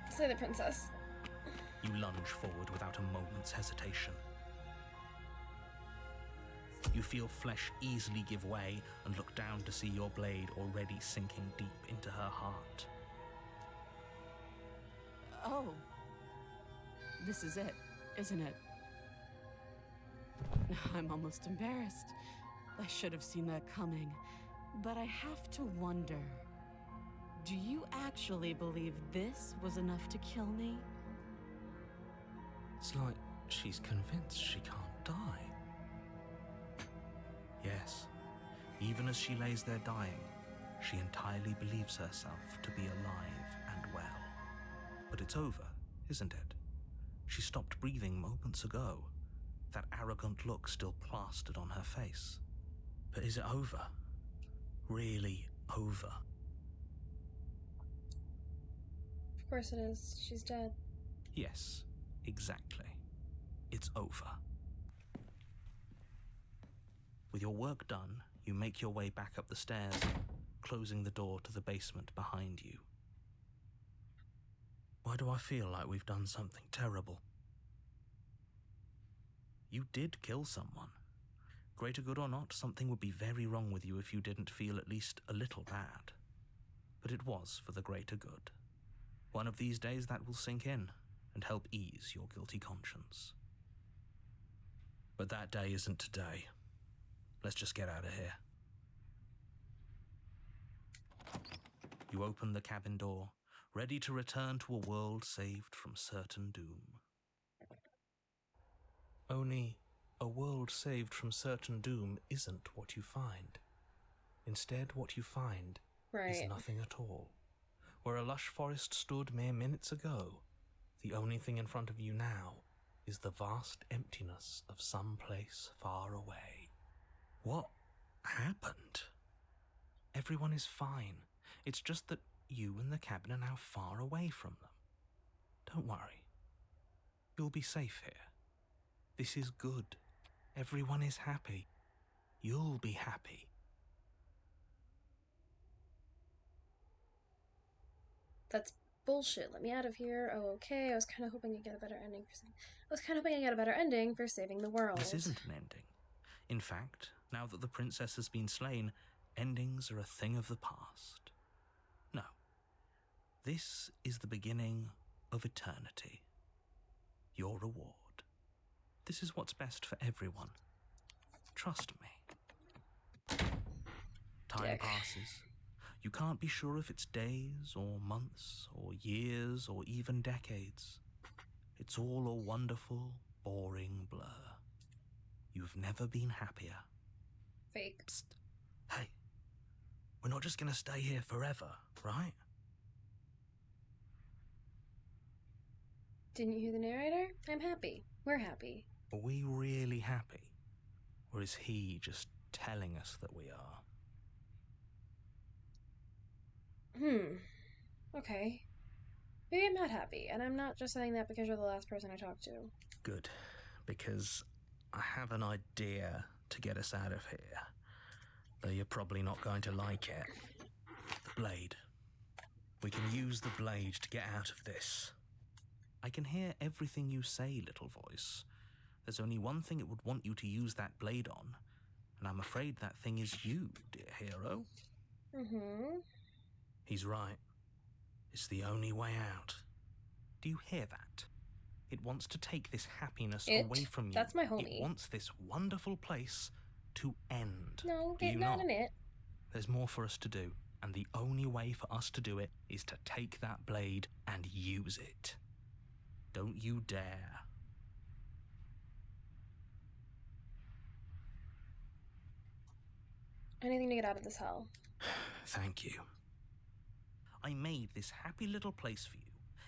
Slay the princess. You lunge forward without a moment's hesitation. You feel flesh easily give way and look down to see your blade already sinking deep into her heart. Oh. This is it, isn't it? I'm almost embarrassed. I should have seen that coming. But I have to wonder, do you actually believe this was enough to kill me? It's like she's convinced she can't die. Yes, even as she lays there dying, she entirely believes herself to be alive and well. But it's over, isn't it? She stopped breathing moments ago, that arrogant look still plastered on her face. But is it over? Really over? Of course it is. She's dead. Yes, exactly. It's over. With your work done, you make your way back up the stairs, closing the door to the basement behind you. Why do I feel like we've done something terrible? You did kill someone. Greater good or not, something would be very wrong with you if you didn't feel at least a little bad. But it was for the greater good. One of these days that will sink in and help ease your guilty conscience. But that day isn't today. Let's just get out of here. You open the cabin door, ready to return to a world saved from certain doom. Only, a world saved from certain doom isn't what you find. Instead, what you find is Right. nothing at all. Where a lush forest stood mere minutes ago, the only thing in front of you now is the vast emptiness of some place far away. What happened? Everyone is fine. It's just that you and the cabin are now far away from them. Don't worry. You'll be safe here. This is good. Everyone is happy. You'll be happy. That's bullshit. Let me out of here. Oh, okay. I was kind of hoping I'd get a better ending for saving the world. This isn't an ending. In fact, now that the princess has been slain, endings are a thing of the past. No. This is the beginning of eternity. Your reward. This is what's best for everyone. Trust me. Time Dick. passes. You can't be sure if it's days or months or years or even decades. It's all a wonderful, boring blur. You've never been happier. Fake. Psst. Hey, we're not just gonna stay here forever, right? Didn't you hear the narrator? I'm happy. We're happy. Are we really happy? Or is he just telling us that we are? Okay. Maybe I'm not happy, and I'm not just saying that because you're the last person I talked to. Good, because I have an idea to get us out of here. Though you're probably not going to like it. The blade. We can use the blade to get out of this. I can hear everything you say, little voice. There's only one thing it would want you to use that blade on, and I'm afraid that thing is you, dear hero. Mm-hmm. He's right. It's the only way out. Do you hear that? It wants to take this happiness away from you. That's my homie. It wants this wonderful place to end. No, Do you not not? in it. There's more for us to do, and the only way for us to do it is to take that blade and use it. Don't you dare. Anything to get out of this hell. Thank you. I made this happy little place for you.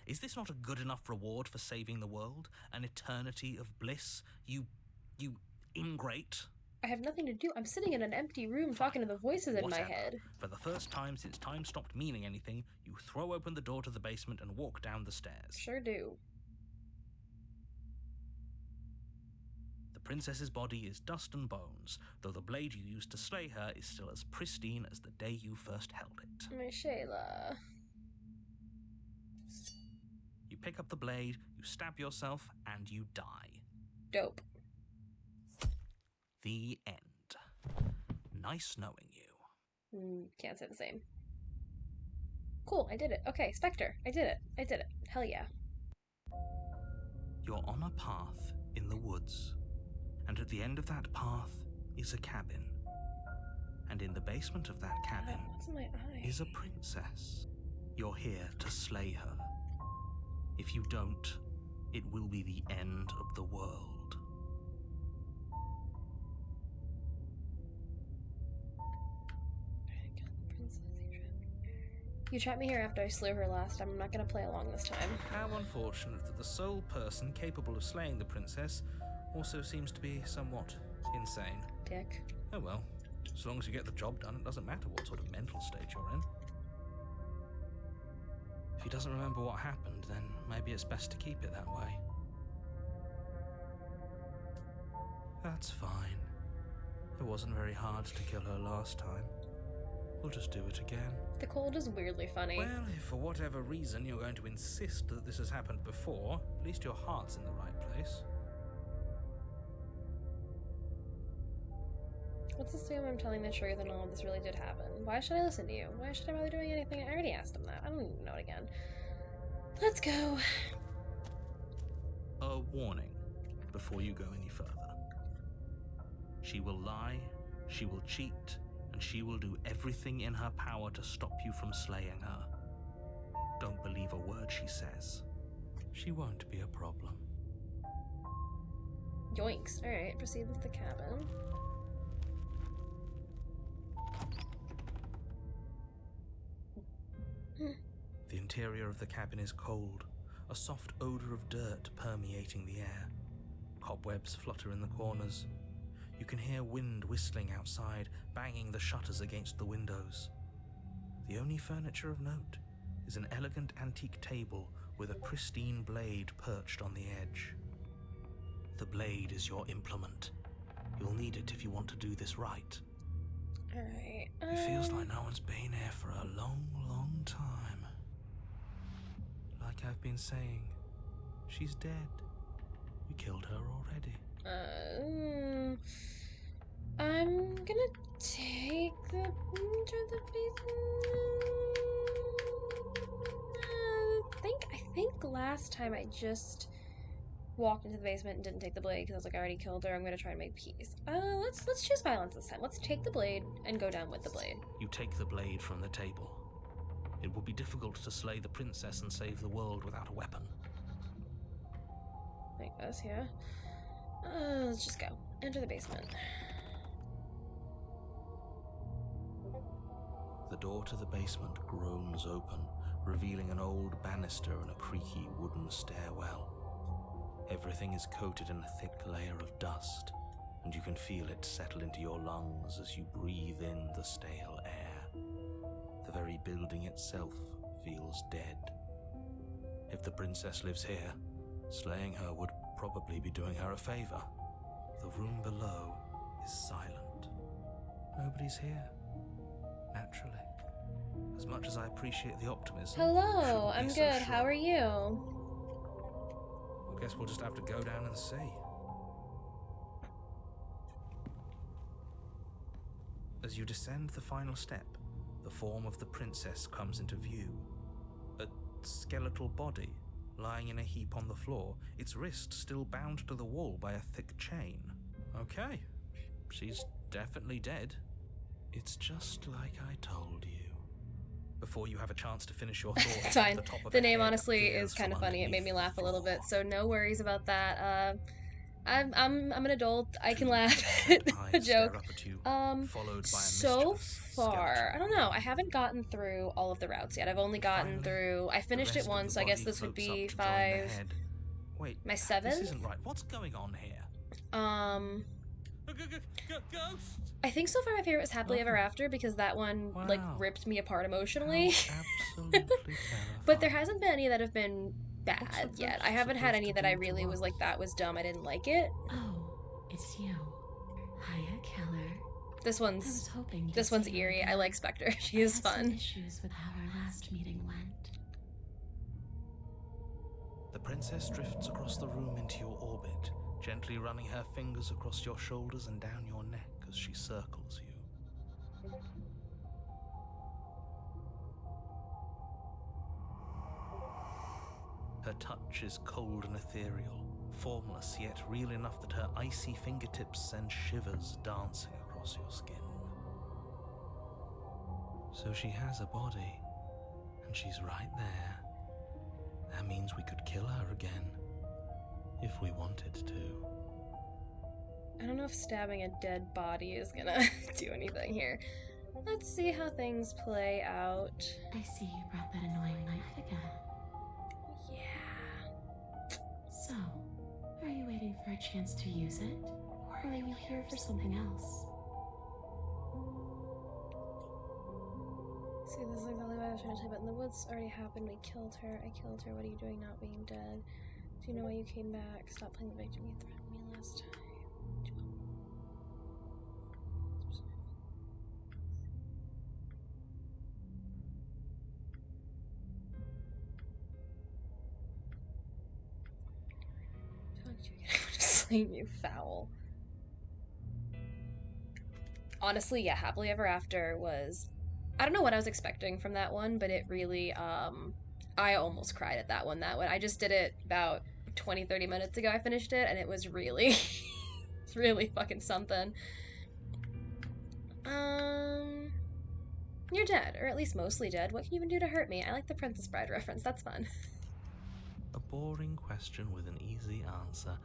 Is this not a good enough reward for saving the world? An eternity of bliss? You ingrate? I have nothing to do. I'm sitting in an empty room talking to the voices in my Whatever. head. For the first time since time stopped meaning anything, you throw open the door to the basement and walk down the stairs. Sure do. The princess's body is dust and bones, though the blade you used to slay her is still as pristine as the day you first held it. My Shayla. You pick up the blade, you stab yourself, and you die. Dope. The end. Nice knowing you. Can't say the same. Cool, I did it. Okay, Spectre. I did it. Hell yeah. You're on a path in the woods, and at the end of that path is a cabin. And in the basement of that cabin What's in my eye? is a princess. You're here to slay her. If you don't, it will be the end of the world. You trapped me here after I slew her last time. I'm not gonna play along this time. How unfortunate that the sole person capable of slaying the princess also seems to be somewhat insane. Dick. Oh well, as long as you get the job done, it doesn't matter what sort of mental state you're in. If he doesn't remember what happened, then maybe it's best to keep it that way. That's fine. It wasn't very hard to kill her last time. We'll just do it again. The cold is weirdly funny. Well, if for whatever reason you're going to insist that this has happened before, at least your heart's in the right place. Let's assume I'm telling the truth and all of this really did happen. Why should I listen to you? Why should I bother doing anything? I already asked him that. I don't even know it again. Let's go. A warning before you go any further. She will lie, she will cheat, and she will do everything in her power to stop you from slaying her. Don't believe a word she says. She won't be a problem. Yoinks. Alright, proceed with the cabin. The interior of the cabin is cold, a soft odor of dirt permeating the air. Cobwebs flutter in the corners. You can hear wind whistling outside, banging the shutters against the windows. The only furniture of note is an elegant antique table with a pristine blade perched on the edge. The blade is your implement. You'll need it if you want to do this right. Alright. It feels like no one's been here for a long, long time. Like I've been saying, she's dead. We killed her already. I'm gonna take the I think last time I just walked into the basement and didn't take the blade because I was like, I already killed her. I'm gonna try and make peace. Let's choose violence this time. Let's take the blade and go down with the blade. You take the blade from the table. It will be difficult to slay the princess and save the world without a weapon. I guess, yeah. Let's just go. Enter the basement. The door to the basement groans open, revealing an old banister and a creaky wooden stairwell. Everything is coated in a thick layer of dust, and you can feel it settle into your lungs as you breathe in the stale air. The very building itself feels dead. If the princess lives here, slaying her would probably be doing her a favor. The room below is silent. Nobody's here. Naturally. As much as I appreciate the optimism. Hello, I I'm shouldn't be good. so How sure. are you? I guess we'll just have to go down and see. As you descend the final step, the form of the princess comes into view. A skeletal body, lying in a heap on the floor, its wrist still bound to the wall by a thick chain. Okay, she's definitely dead. It's just like I told you. Before you have a chance to finish your thought, It's fine. the top of The her name head honestly appears is kind of from funny. It made me underneath laugh the a little floor. bit, so no worries about that. I'm an adult. I can Two laugh deep at eyes the stare joke. up at you, followed by a So mischievous far, skeleton. I don't know. I haven't gotten through all of the routes yet. I've only gotten Finally, through. I The finished it rest of once, the so I guess body this would floats be up to join the 5. head. Wait, My this 7th? isn't right. What's going on here? Ghost! I think so far my favorite was Happily Ever Oh. After because that one like Wow. ripped me apart emotionally. How absolutely terrifying. But there hasn't been any that have been What's bad the yet. ghost I haven't had supposed any to that I do to really was us? like, that was dumb, I didn't like it. Oh, it's you. Hiya, Keller. This I was one's hoping to this one's see you eerie. I again. like Spectre. She I is had some fun. issues with how our last meeting went. The princess drifts across the room into your orbit, gently running her fingers across your shoulders and down your neck as she circles you. Her touch is cold and ethereal, formless yet real enough that her icy fingertips send shivers dancing across your skin. So she has a body, and she's right there. That means we could kill her again, if we wanted to. I don't know if stabbing a dead body is gonna do anything here. Let's see how things play out. I see you brought that annoying knife again. Yeah. So, are you waiting for a chance to use it? Or are you here for something else? See, this is exactly what I was trying to say, but in the woods already happened. We killed her. I killed her. What are you doing not being dead? Do you know why you came back? Stop playing the victim. You threatened me last time. Slain you foul. Honestly, yeah, Happily Ever After was, I don't know what I was expecting from that one, but it really, I almost cried at that one. I just did it about 20-30 minutes ago. I finished it, and it was really, it's really fucking something. You're dead, or at least mostly dead. What can you even do to hurt me? I like the Princess Bride reference. That's fun. A boring question with an easy answer.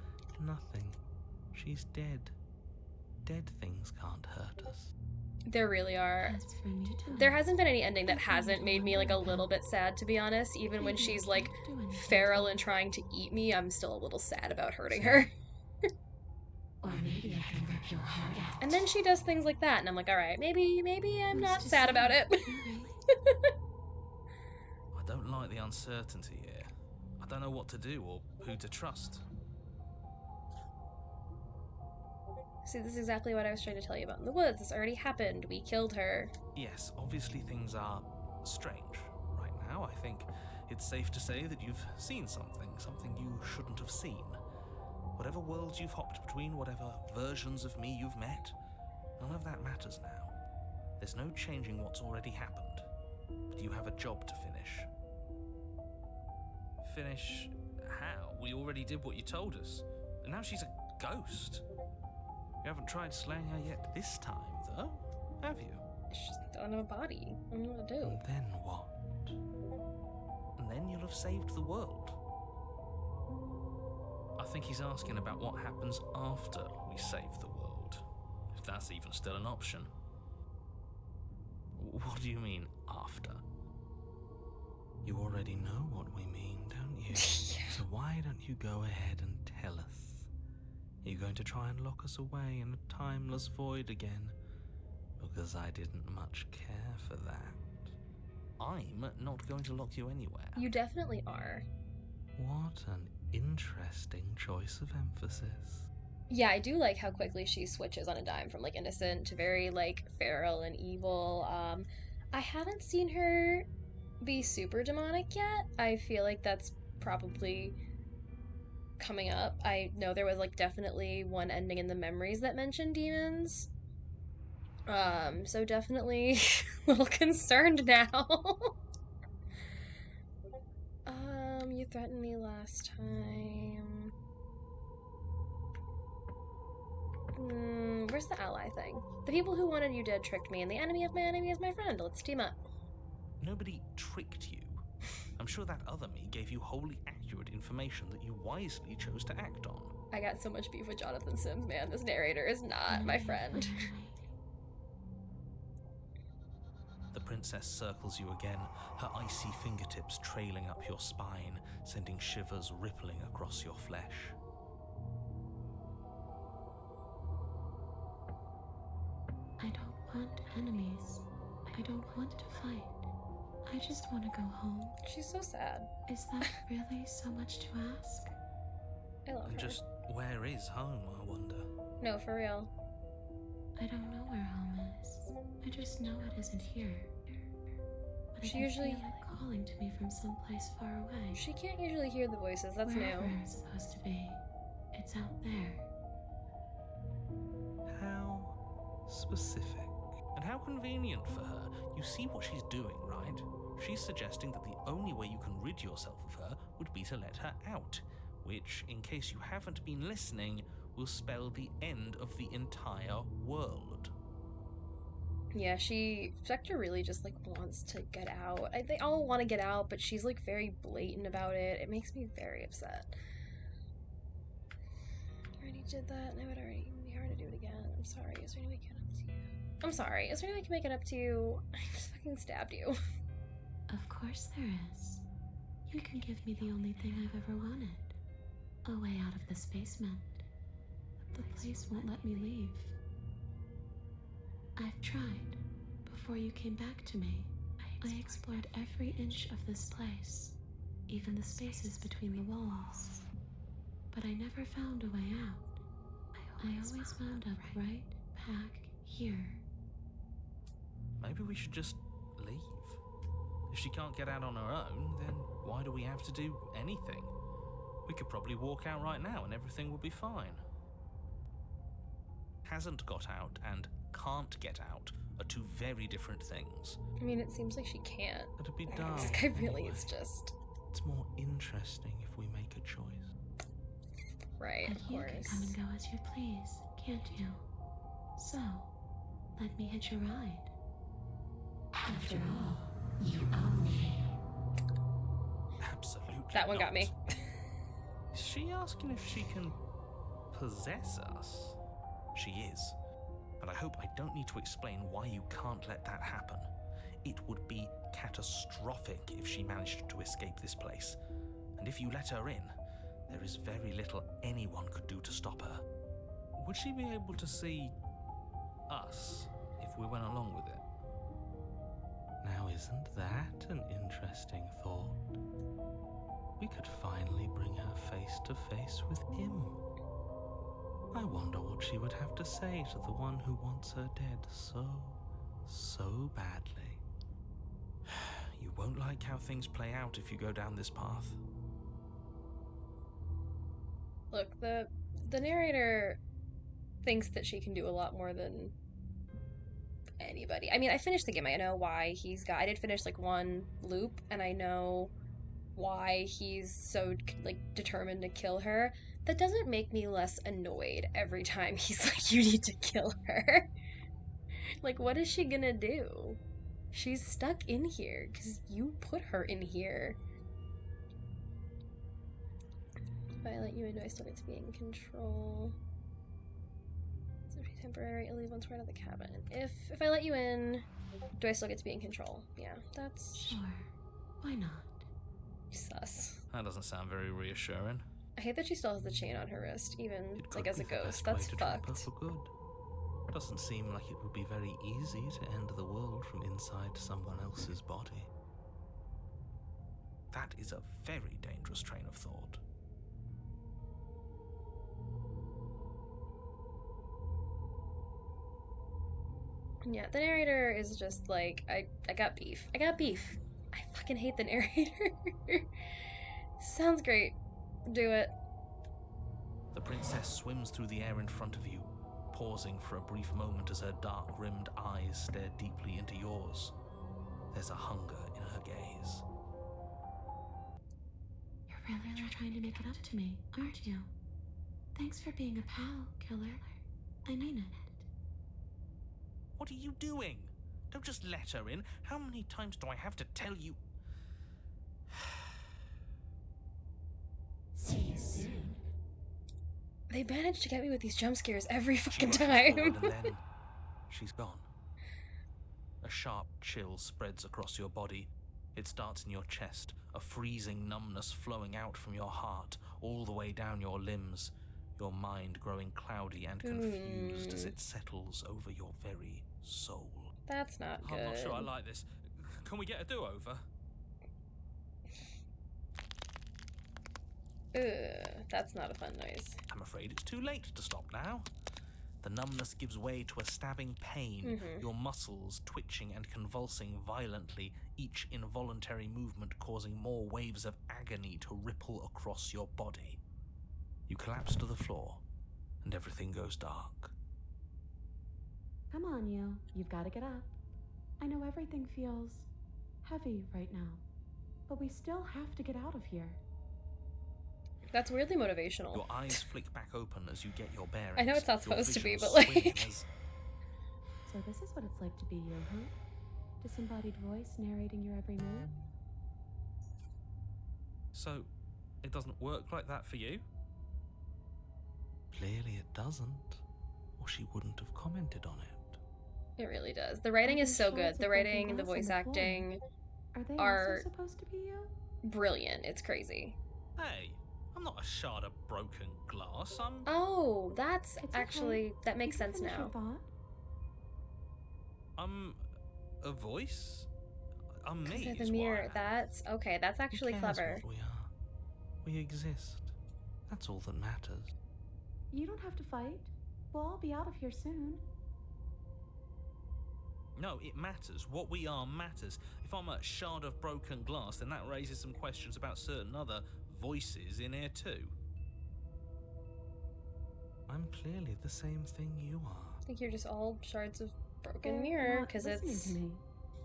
Nothing. She's dead. Dead things can't hurt us. There really are. That's for me to There know. hasn't been any ending that hasn't made me like a little bit sad, to be honest. Even when she's like feral and trying to eat me, I'm still a little sad about hurting her. Or maybe I can rip your heart out. And then she does things like that, and I'm like, all right, maybe I'm not Who's to sad say? about it. You're right. I don't like the uncertainty here. I don't know what to do or who to trust. See, this is exactly what I was trying to tell you about in the woods. This already happened. We killed her. Yes, obviously things are strange. Right now, I think it's safe to say that you've seen something you shouldn't have seen. Whatever worlds you've hopped between, whatever versions of me you've met, none of that matters now. There's no changing what's already happened. But you have a job to finish. Finish how? We already did what you told us. And now she's a ghost. You haven't tried slaying her yet this time, though, have you? She just don't have a body. I don't know what to do. And then what? And then you'll have saved the world. I think he's asking about what happens after we save the world. If that's even still an option. What do you mean, after? You already know what we mean, don't you? So why don't you go ahead and tell us? Are you going to try and lock us away in a timeless void again? Because I didn't much care for that. I'm not going to lock you anywhere. You definitely are. What an interesting choice of emphasis. Yeah, I do like how quickly she switches on a dime from like innocent to very like feral and evil. I haven't seen her be super demonic yet. I feel like that's probably coming up. I know there was like definitely one ending in the memories that mentioned demons. So definitely a little concerned now. You threatened me last time. Where's the ally thing? The people who wanted you dead tricked me, and the enemy of my enemy is my friend. Let's team up. Nobody tricked you. I'm sure that other me gave you wholly accurate information that you wisely chose to act on. I got so much beef with Jonathan Sims, man. This narrator is not my friend. The princess circles you again, her icy fingertips trailing up your spine, sending shivers rippling across your flesh. I don't want enemies. I don't want to fight. I just want to go home. She's so sad. Is that really so much to ask? I love her. Just where is home, I wonder? No, for real. I don't know where home is. I just know it isn't here. But I She can usually- feel it calling to me from someplace far away. She can't usually hear the voices. That's Wherever new. I'm supposed to be. It's out there. How specific. And how convenient for her. You see what she's doing, right? She's suggesting that the only way you can rid yourself of her would be to let her out, which, in case you haven't been listening, will spell the end of the entire world. Yeah, Vector really just like wants to get out. They all want to get out, but she's like very blatant about it. It makes me very upset. I already did that, and I would already be hard to do it again. I'm sorry. Is there any way I can make it up to you? I'm sorry. Is there any way I can make it up to you? I just fucking stabbed you. Of course there is. You can give me the only thing I've ever wanted. A way out of this basement. The place won't let me leave. I've tried. Before you came back to me, I explored every inch of this place, even the spaces between the walls. But I never found a way out. I always wound up right back here. Maybe we should just leave. If she can't get out on her own, then why do we have to do anything? We could probably walk out right now and everything will be fine. Hasn't got out and can't get out are two very different things. I mean, it seems like she can't. It'd be dumb. This guy really anyway. is just It's more interesting if we make a choice. right, But of you can course. come and go as you please, can't you? So, let me hitch a ride. After all, you own me. Absolutely That one got not. me. Is she asking if she can possess us? She is. And I hope I don't need to explain why you can't let that happen. It would be catastrophic if she managed to escape this place. And if you let her in, there is very little anyone could do to stop her. Would she be able to see us if we went along with it? Now, isn't that an interesting thought? We could finally bring her face to face with him. I wonder what she would have to say to the one who wants her dead so badly. You won't like how things play out if you go down this path. Look, the narrator thinks that she can do a lot more than anybody. I mean, I finished the game. I know why I did finish like one loop, and I know why he's so like determined to kill her. That doesn't make me less annoyed every time he's like, you need to kill her. Like, what is she gonna do? She's stuck in here because you put her in here. If I let you in, do I still get to be in control? It's be temporary. I'll leave once we're out of the cabin. If I let you in, do I still get to be in control? Yeah, that's Sure. Why not? sus. That doesn't sound very reassuring. I hate that she still has the chain on her wrist, even It could like as be a the ghost. best way That's to trap her fucked. for good. Doesn't seem like it would be very easy to end the world from inside someone else's body. That is a very dangerous train of thought. Yeah, the narrator is just like, I got beef. I got beef. I fucking hate the narrator. Sounds great. Do it. The princess swims through the air in front of you, pausing for a brief moment as her dark-rimmed eyes stare deeply into yours. There's a hunger in her gaze. You're really trying to make it up to me, aren't you? Thanks for being a pal, killer. I mean it. What are you doing? Don't just let her in. How many times do I have to tell you? See you soon. They managed to get me with these jump scares every She fucking rushes time. forward and then she's gone. A sharp chill spreads across your body. It starts in your chest, a freezing numbness flowing out from your heart, all the way down your limbs, your mind growing cloudy and confused as it settles over your very soul. That's not good. I'm not sure I like this. Can we get a do-over? Ugh, that's not a fun noise. I'm afraid it's too late to stop now. The numbness gives way to a stabbing pain, your muscles twitching and convulsing violently, each involuntary movement causing more waves of agony to ripple across your body. You collapse to the floor, and everything goes dark. Come on, you. You've got to get up. I know everything feels heavy right now, but we still have to get out of here. That's weirdly motivational. Your eyes flick back open as you get your bearings. I know it's not your supposed to be, vision but like... swimming as So this is what it's like to be you, huh? Disembodied voice narrating your every move? So, it doesn't work like that for you? Clearly it doesn't, or she wouldn't have commented on it. It really does. The writing is so good. The writing and the voice acting Are they are also supposed to be you? brilliant. It's crazy. Hey, I'm not a shard of broken glass. I'm... Oh, that's It's actually... okay. That makes You can sense finish your now. thought. I'm a voice? I'm me. They're the is what I mirror. am. That's... Okay, that's actually Who cares clever. what we are? We exist. That's all that matters. You don't have to fight. We'll all be out of here soon. No, it matters. What we are matters. If I'm a shard of broken glass, then that raises some questions about certain other voices in here too. I'm clearly the same thing you are. I think you're just all shards of broken They're mirror, not because listening it's... to me.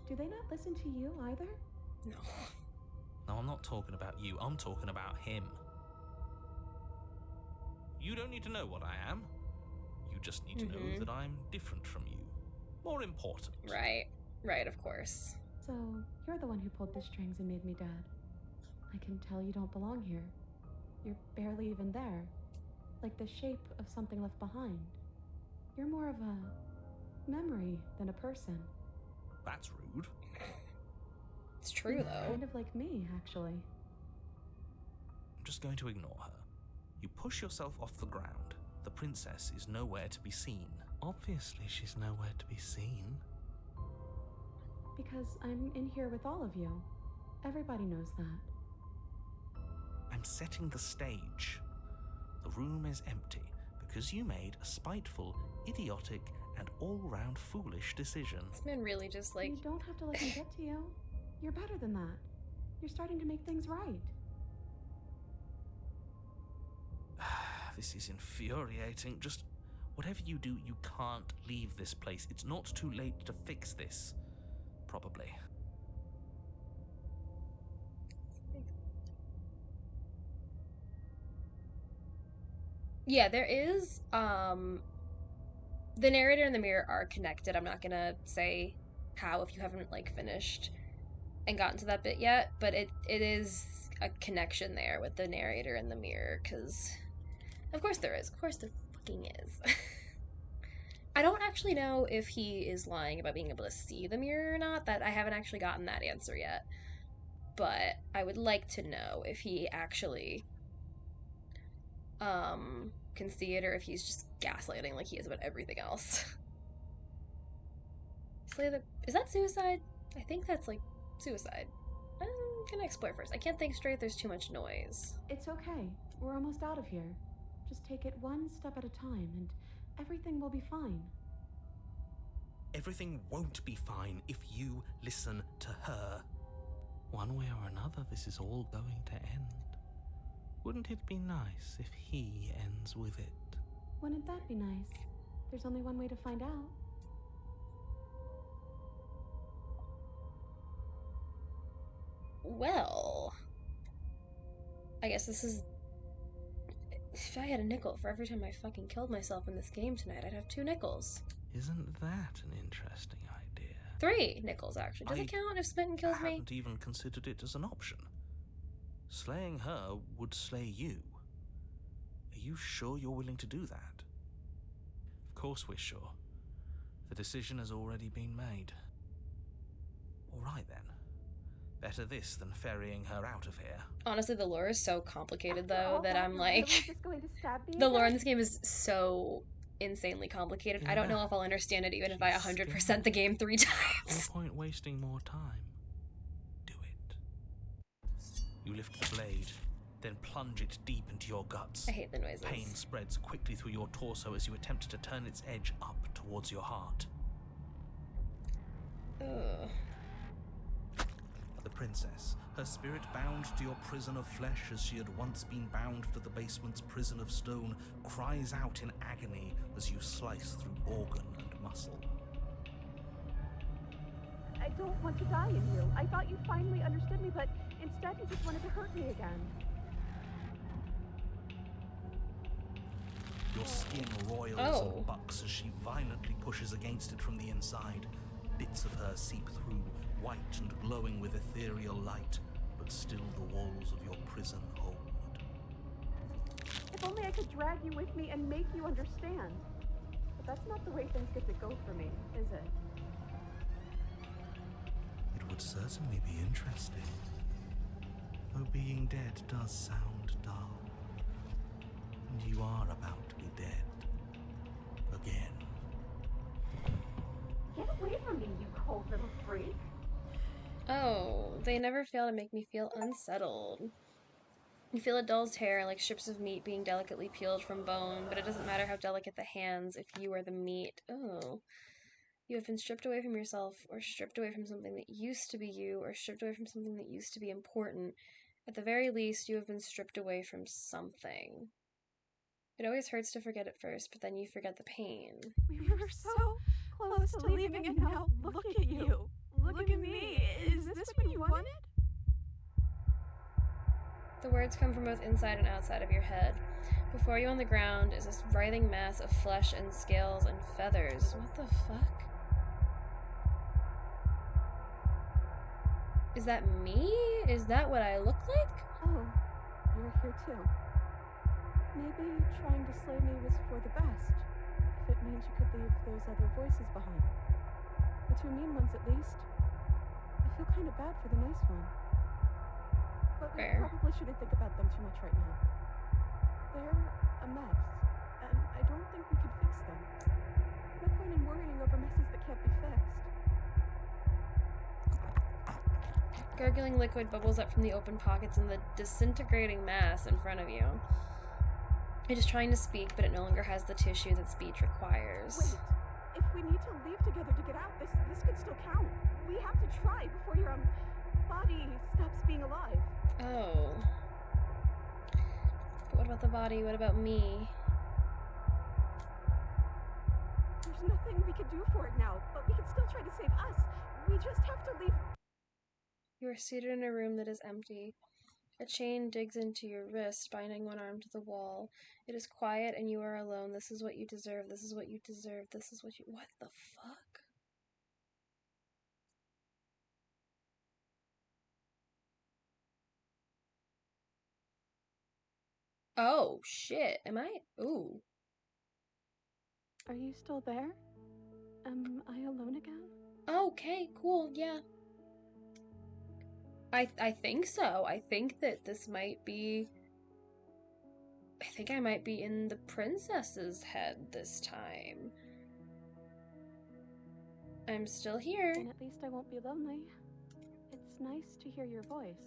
Do they not listen to you either? No. No, I'm not talking about you. I'm talking about him. You don't need to know what I am. You just need to know that I'm different from you. More important. Right. Right, of course. So, you're the one who pulled the strings and made me dead. I can tell you don't belong here. You're barely even there. like the shape of something left behind. You're more of a memory than a person. That's rude. It's true, You're though. kind of like me, actually. I'm just going to ignore her. You push yourself off the ground. The princess is nowhere to be seen. Obviously, she's nowhere to be seen. Because I'm in here with all of you. Everybody knows that. I'm setting the stage. The room is empty because you made a spiteful, idiotic, and all-round foolish decision. This man really just, like... You don't have to let him get to you. You're better than that. You're starting to make things right. This is infuriating. Just whatever you do, you can't leave this place. It's not too late to fix this. Probably. Yeah, there is, the narrator and the mirror are connected. I'm not gonna say how if you haven't, like, finished and gotten to that bit yet, but it is a connection there with the narrator and the mirror, because of course there is. Of course there fucking is. I don't actually know if he is lying about being able to see the mirror or not. That I haven't actually gotten that answer yet. But I would like to know if he actually can see it, or if he's just gaslighting like he is about everything else. Is that suicide? I think that's, like, suicide. I'm gonna explore first. I can't think straight, there's too much noise. It's okay. We're almost out of here. Just take it one step at a time, and everything will be fine. Everything won't be fine if you listen to her. One way or another, this is all going to end. Wouldn't it be nice if he ends with it? Wouldn't that be nice? There's only one way to find out. Well, I guess this is... If I had a nickel for every time I fucking killed myself in this game tonight, I'd have 2 nickels. Isn't that an interesting idea? 3 nickels, actually. Does it count if Smitten kills I me? hadn't even considered it as an option. Slaying her would slay you. Are you sure you're willing to do that? Of course we're sure. The decision has already been made. All right then. Better this than ferrying her out of here. Honestly, the lore is so complicated, After though, all that I'm you're like... really just going to stab me The lore in again? this game is so insanely complicated. I don't know Yeah. if I'll understand it even if I She's 100% scared. the game 3 No times. point wasting more time. Do it. You lift the blade, then plunge it deep into your guts. I hate the noises. Pain spreads quickly through your torso as you attempt to turn its edge up towards your heart. Ugh. The princess, her spirit bound to your prison of flesh as she had once been bound to the basement's prison of stone, cries out in agony as you slice through organ and muscle. I don't want to die in you. I thought you finally understood me, but instead you just wanted to hurt me again. Your skin roils Oh. and bucks as she violently pushes against it from the inside. Bits of her seep through, white and glowing with ethereal light, but still the walls of your prison hold. If only I could drag you with me and make you understand. But that's not the way things get to go for me, is it? It would certainly be interesting. Though being dead does sound dull. And you are about to be dead. Again. Get away from me, you cold little freak. Oh, they never fail to make me feel unsettled. You feel a dull tear, like strips of meat being delicately peeled from bone, but it doesn't matter how delicate the hands if you are the meat. Oh. You have been stripped away from yourself, or stripped away from something that used to be you, or stripped away from something that used to be important. At the very least, you have been stripped away from something. It always hurts to forget at first, but then you forget the pain. We were so close to leaving, and now look at you. Look at me. Is this what you wanted? The words come from both inside and outside of your head. Before you on the ground is this writhing mass of flesh and scales and feathers. What the fuck? Is that me? Is that what I look like? Oh, you're here too. Maybe trying to slay me was for the best, if it means you could leave those other voices behind. The two mean ones, at least. I feel kind of bad for the nice one. But we Fair. probably shouldn't think about them too much right now. They're a mess, and I don't think we can fix them. No point in worrying over messes that can't be fixed. Gurgling liquid bubbles up from the open pockets in the disintegrating mass in front of you. It is trying to speak, but it no longer has the tissue that speech requires. Wait, if we need to leave together to get out, this could still count. We have to try before your body stops being alive. Oh. But what about the body? What about me? There's nothing we can do for it now, but we can still try to save us. We just have to leave. You are seated in a room that is empty. A chain digs into your wrist, binding one arm to the wall. It is quiet and you are alone. This is what you deserve. This is what you deserve. This is what you... What the fuck? Oh, shit. Am I? Ooh. Are you still there? Am I alone again? Okay, cool, yeah. I think so. I think that this might be... I think I might be in the princess's head this time. I'm still here. Then at least I won't be lonely. It's nice to hear your voice.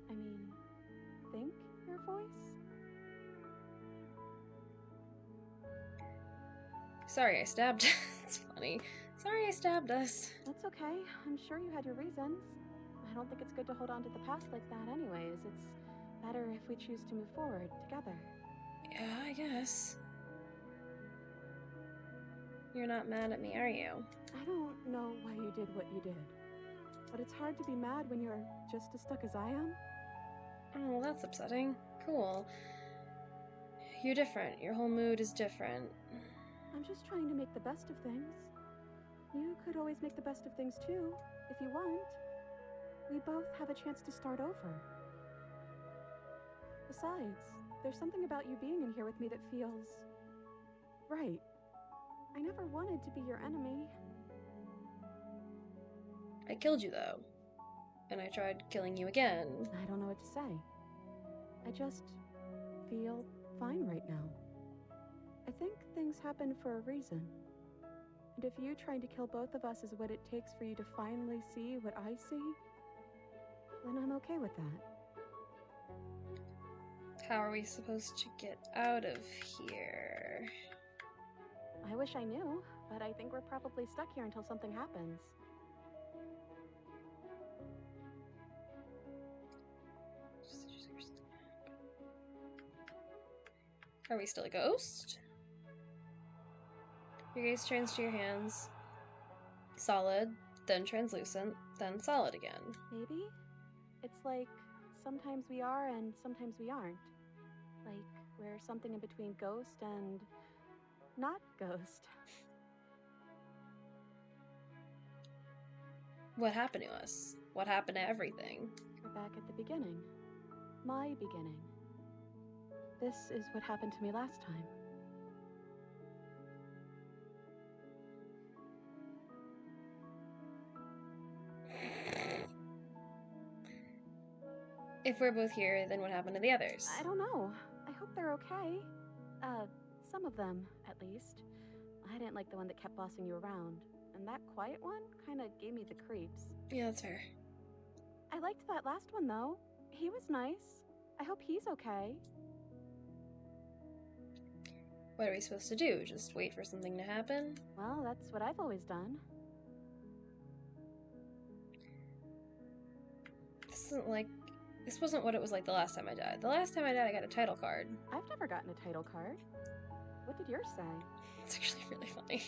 I mean, think your voice? Sorry I stabbed. It's funny. Sorry I stabbed us. That's okay. I'm sure you had your reasons. I don't think it's good to hold on to the past like that anyways. It's better if we choose to move forward together. Yeah, I guess. You're not mad at me, are you? I don't know why you did what you did, but it's hard to be mad when you're just as stuck as I am. Oh, that's upsetting. Cool. You're different. Your whole mood is different. I'm just trying to make the best of things. You could always make the best of things too, if you want. We both have a chance to start over. Besides, there's something about you being in here with me that feels... right. I never wanted to be your enemy. I killed you, though. And I tried killing you again. I don't know what to say. I just feel fine right now. I think things happen for a reason. And if you trying to kill both of us is what it takes for you to finally see what I see, then I'm okay with that. How are we supposed to get out of here? I wish I knew, but I think we're probably stuck here until something happens. Are we still a ghost? Your gaze turns to your hands. Solid, then translucent, then solid again. Maybe? It's like sometimes we are and sometimes we aren't. Like we're something in between ghost and not ghost. What happened to us? What happened to everything? We're back at the beginning. My beginning. This is what happened to me last time. If we're both here, then what happened to the others? I don't know. I hope they're okay. Some of them, at least. I didn't like the one that kept bossing you around. And that quiet one kinda gave me the creeps. Yeah, that's fair. I liked that last one, though. He was nice. I hope he's okay. What are we supposed to do? Just wait for something to happen? Well, that's what I've always done. This wasn't what it was like the last time I died. The last time I died, I got a title card. I've never gotten a title card. What did yours say? It's actually really funny.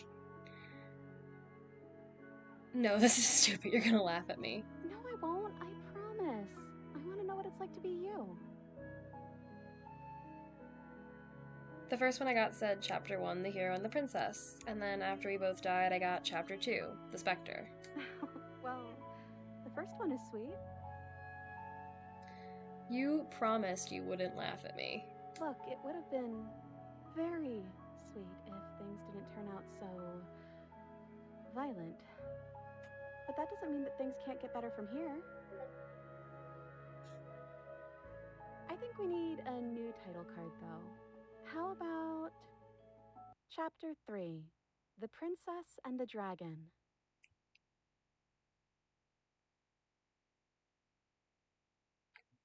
No, this is stupid. You're gonna laugh at me. No, I won't. I promise. I want to know what it's like to be you. The first one I got said Chapter 1, The Hero and the Princess. And then after we both died, I got Chapter 2, The Spectre. Well, the first one is sweet. You promised you wouldn't laugh at me. Look, it would have been very sweet if things didn't turn out so violent. But that doesn't mean that things can't get better from here. I think we need a new title card, though. How about Chapter 3, The Princess and the Dragon?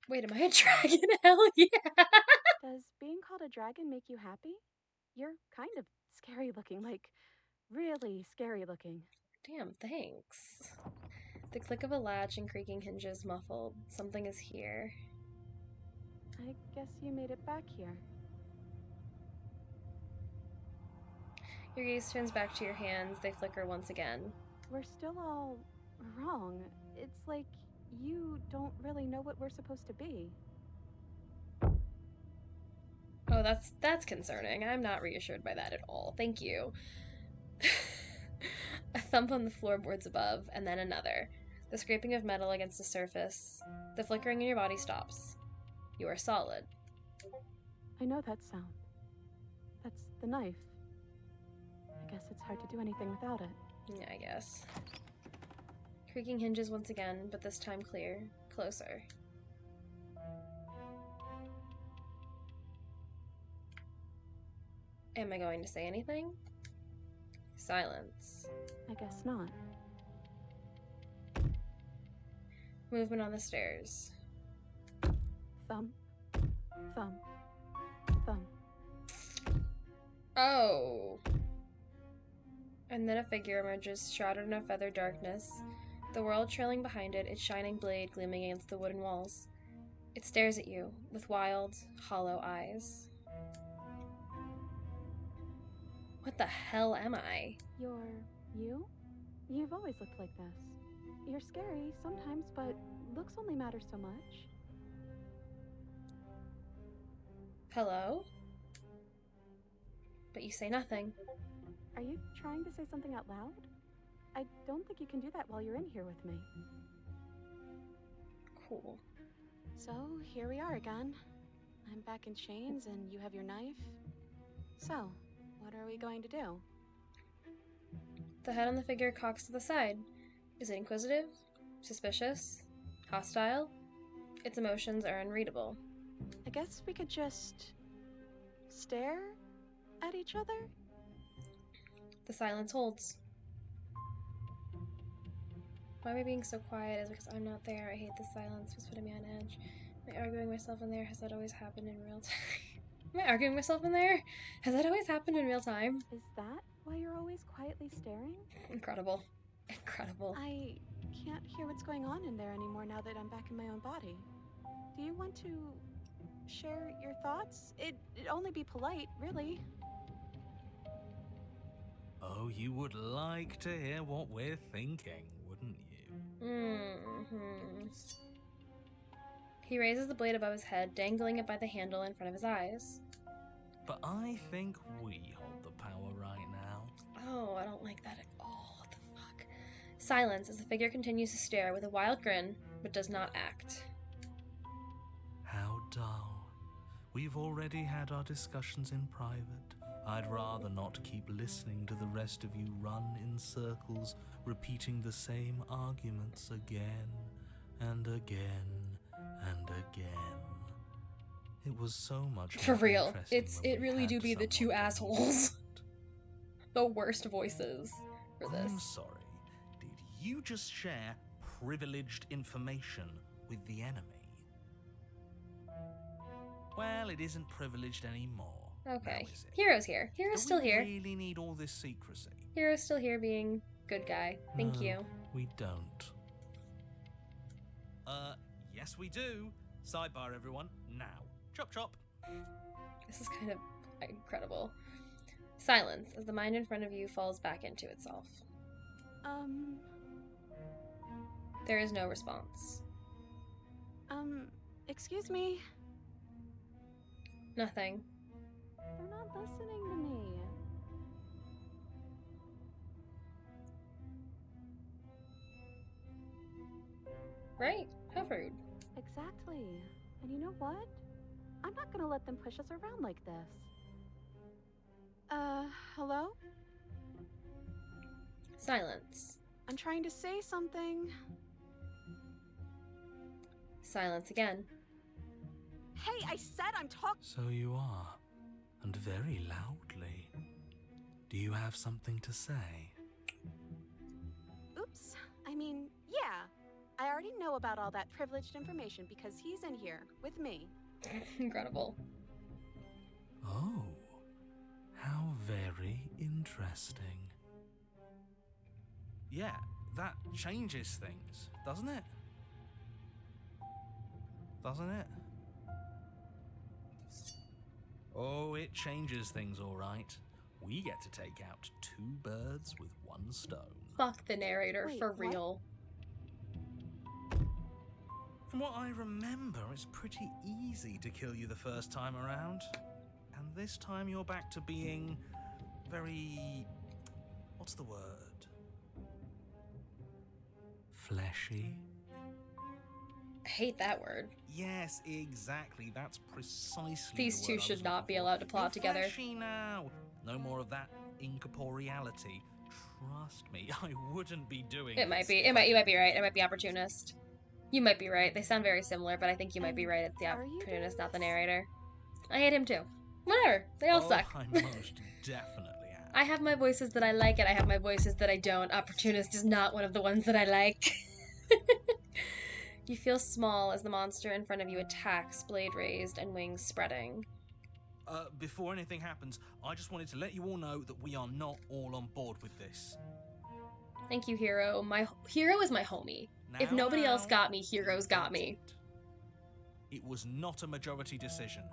Wait, am I a dragon? Hell yeah! Does being called a dragon make you happy? You're kind of scary looking, like really scary looking. Damn, thanks. The click of a latch and creaking hinges muffled. Something is here. I guess you made it back here. Your gaze turns back to your hands. They flicker once again. We're still all wrong. It's like you don't really know what we're supposed to be. Oh, that's concerning. I'm not reassured by that at all. Thank you. A thump on the floorboards above, and then another. The scraping of metal against the surface. The flickering in your body stops. You are solid. I know that sound. That's the knife. I guess it's hard to do anything without it. Yeah, I guess. Creaking hinges once again, but this time clear. Closer. Am I going to say anything? Silence. I guess not. Movement on the stairs. Thump. Thump. Thump. Oh! And then a figure emerges, shrouded in a feathered darkness, the world trailing behind it, its shining blade gleaming against the wooden walls. It stares at you, with wild, hollow eyes. What the hell am I? You're you? You've always looked like this. You're scary sometimes, but looks only matter so much. Hello? But you say nothing. Are you trying to say something out loud? I don't think you can do that while you're in here with me. Cool. So, here we are again. I'm back in chains and you have your knife. So, what are we going to do? The head on the figure cocks to the side. Is it inquisitive? Suspicious? Hostile? Its emotions are unreadable. I guess we could just stare at each other? The silence holds. Why am I being so quiet? Is it because I'm not there? I hate the silence. It's putting me on edge. Am I arguing myself in there? Has that always happened in real time? Am I arguing myself in there? Has that always happened in real time? Is that why you're always quietly staring? Incredible. Incredible. I can't hear what's going on in there anymore now that I'm back in my own body. Do you want to share your thoughts? It'd only be polite, really. Oh, you would like to hear what we're thinking, wouldn't you? Mm-hmm. He raises the blade above his head, dangling it by the handle in front of his eyes. But I think we hold the power right now. Oh, I don't like that at all. What the fuck? Silence as the figure continues to stare with a wild grin, but does not act. How dull. We've already had our discussions in private. I'd rather not keep listening to the rest of you run in circles, repeating the same arguments again and again and again. It was so much For more real, interesting when it we really had do be the two someone to assholes. talk The worst voices for to. this. I'm sorry. Did you just share privileged information with the enemy? Well, it isn't privileged anymore. Okay. Now is it? Hero's here. Hero's Do still we here. really need all this secrecy? Hero's still here being good guy. Thank No, you. We don't. Yes we do. Sidebar, everyone. Now. Chop chop. This is kind of incredible. Silence as the mind in front of you falls back into itself. There is no response. Excuse me? Nothing. They're not listening to me. Right? How rude. Exactly. And you know what? I'm not not gonna let them push us around like this. Hello? Silence. I'm trying to say something. Silence again. Hey, I said I'm talking. So you are, and very loudly. Do you have something to say? Oops. I mean, yeah. I already know about all that privileged information because he's in here with me. Incredible. Oh, how very interesting. Yeah, that changes things, doesn't it? Doesn't it? Oh, it changes things, all right. We get to take out 2 birds with 1 stone. Fuck the narrator, Wait, for what? real. From what I remember, it's pretty easy to kill you the first time around. And this time you're back to being very... what's the word? Fleshy? I hate that word. Yes, exactly. That's precisely These the two word I should was not looking be for. allowed to plot You're together. Fleshy now. No more of that incorporeality. Trust me, I wouldn't be doing It might this be. if You I might didn't be right. want It might be opportunist. You might be right. They sound very similar, but I think you might be And right. It's the are you doing opportunist, not the this? narrator. I hate him too. Whatever. They all Oh, suck. I most definitely am. I have my voices that I like, and I have my voices that I don't. Opportunist is not one of the ones that I like. You feel small as the monster in front of you attacks, blade raised and wings spreading. Before anything happens, I just wanted to let you all know that we are not all on board with this. Thank you, Hero. Hero is my homie. If Now, nobody else now, got me, Hero's got me. invented. It was not a majority decision.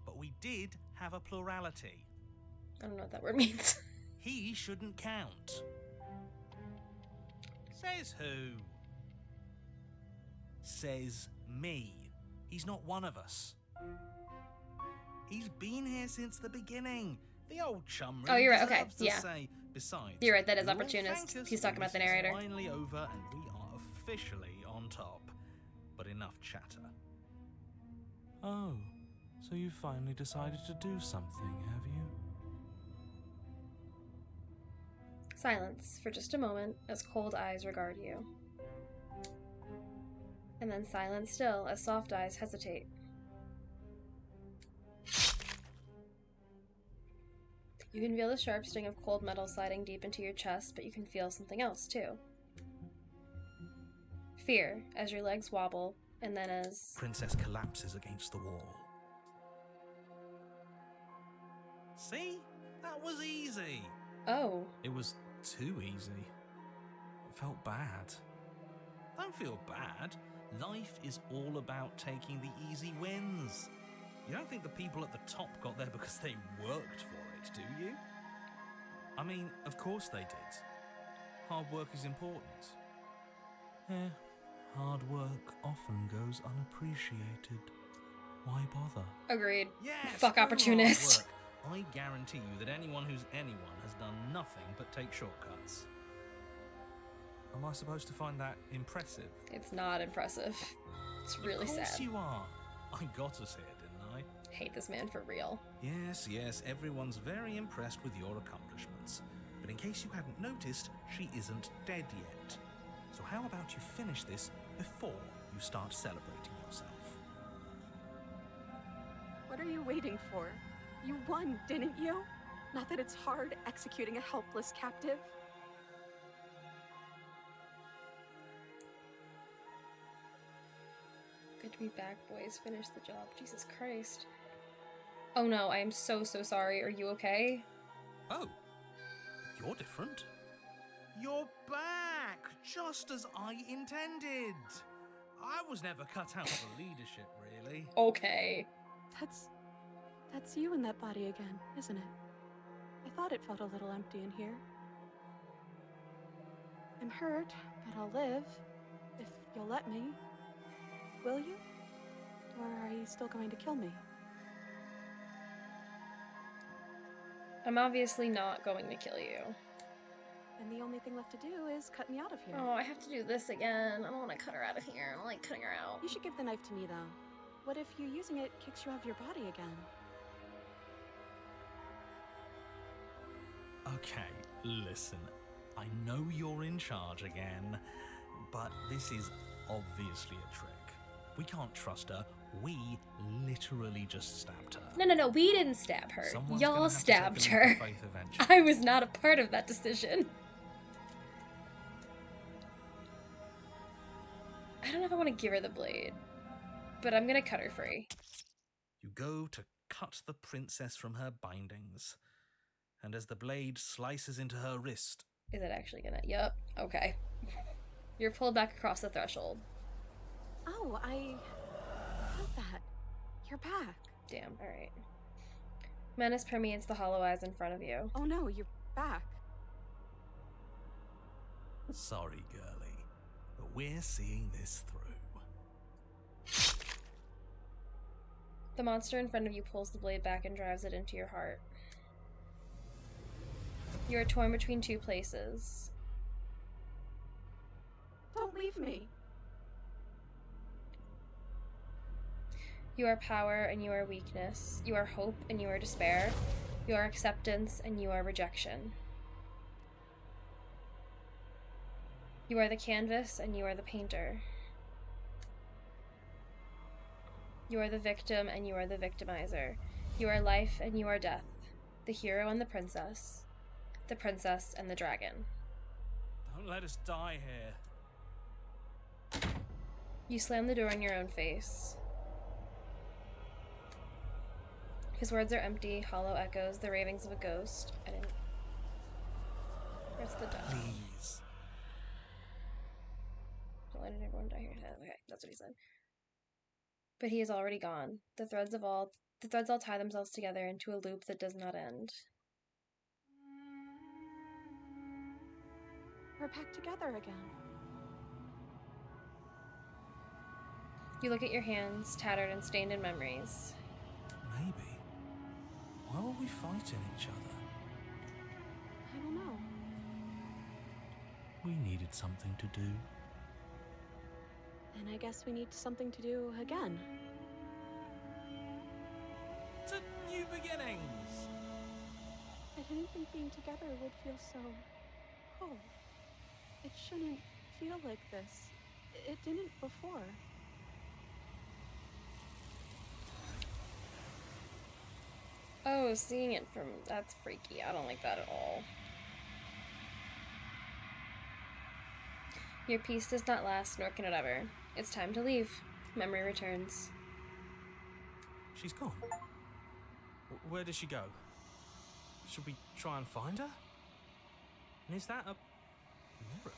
But we did have a plurality. I don't know what that word means. He shouldn't count. Says who? Says me. He's not one of us. He's been here since the beginning. The old chum Oh, really you're right, okay, deserves to yeah. say. Besides, You're right, that is you'll all opportunist. thank us He's talking when about the this is narrator. Finally over, and we are officially on top. But enough chatter. Oh, so you finally decided to do something, have you? Silence for just a moment as cold eyes regard you. And then silence still as soft eyes hesitate. You can feel the sharp sting of cold metal sliding deep into your chest, but you can feel something else too. Fear as your legs wobble, and then as... Princess collapses against the wall. See? That was easy. Oh. It was too easy. It felt bad. Don't feel bad. Life is all about taking the easy wins. You don't think the people at the top got there because they worked for it, do you? I mean, of course they did. Hard work is important. Yeah, hard work often goes unappreciated. Why bother? Agreed. Yes, Fuck go hard opportunist. work. I guarantee you that anyone who's anyone has done nothing but take shortcuts. Am I supposed to find that impressive? It's not impressive. It's really Of course sad. you are. I got us here, didn't I? Hate this man for real. Yes, everyone's very impressed with your accomplishments. But in case you hadn't noticed, she isn't dead yet. So how about you finish this before you start celebrating yourself? What are you waiting for? You won, didn't you? Not that it's hard executing a helpless captive. Good to be back, boys. Finish the job. Jesus Christ. Oh no, I am so sorry. Are you okay? Oh, you're different. You're back, just as I intended. I was never cut out for leadership, really. Okay. That's you in that body again, isn't it? I thought it felt a little empty in here. I'm hurt, but I'll live. If you'll let me. Will you? Or are you still going to kill me? I'm obviously not going to kill you. And the only thing left to do is cut me out of here. Oh, I have to do this again. I don't want to cut her out of here. I don't like cutting her out. You should give the knife to me, though. What if you using it kicks you off your body again? Okay, listen. I know you're in charge again, but this is obviously a trick. We can't trust her. We literally just stabbed her. No, we didn't stab her. Someone's Y'all gonna have to stabbed take a leap her. of faith eventually. I was not a part of that decision. I don't know if I want to give her the blade, but I'm gonna cut her free. You go to cut the princess from her bindings, and as the blade slices into her wrist, Is it actually gonna? Yup. Okay. You're pulled back across the threshold. Oh, I felt that. You're back. Damn. All right. Menace permeates the hollow eyes in front of you. Oh no, you're back. sorry, girlie, but we're seeing this through. The monster in front of you pulls the blade back and drives it into your heart. You are torn between two places. Don't leave me. You are power and you are weakness. You are hope and you are despair. You are acceptance and you are rejection. You are the canvas and you are the painter. You are the victim and you are the victimizer. You are life and you are death. The hero and the princess and the dragon. Don't let us die here. You slam the door in your own face. His words are empty, hollow echoes, the ravings of a ghost. I didn't... Where's the dog? Please. Don't let everyone die here. Okay, that's what he said. But he is already gone. The threads all tie themselves together into a loop that does not end. We're back together again. You look at your hands, tattered and stained in memories. Maybe. Why were we fighting each other? I don't know. We needed something to do. Then I guess we need something to do again. To new beginnings! I didn't think being together would feel so cold. It shouldn't feel like this. It didn't before. Oh, seeing it from... That's freaky. I don't like that at all. Your peace does not last, nor can it ever. It's time to leave. Memory returns. She's gone. Where did she go? Should we try and find her? And is that a mirror?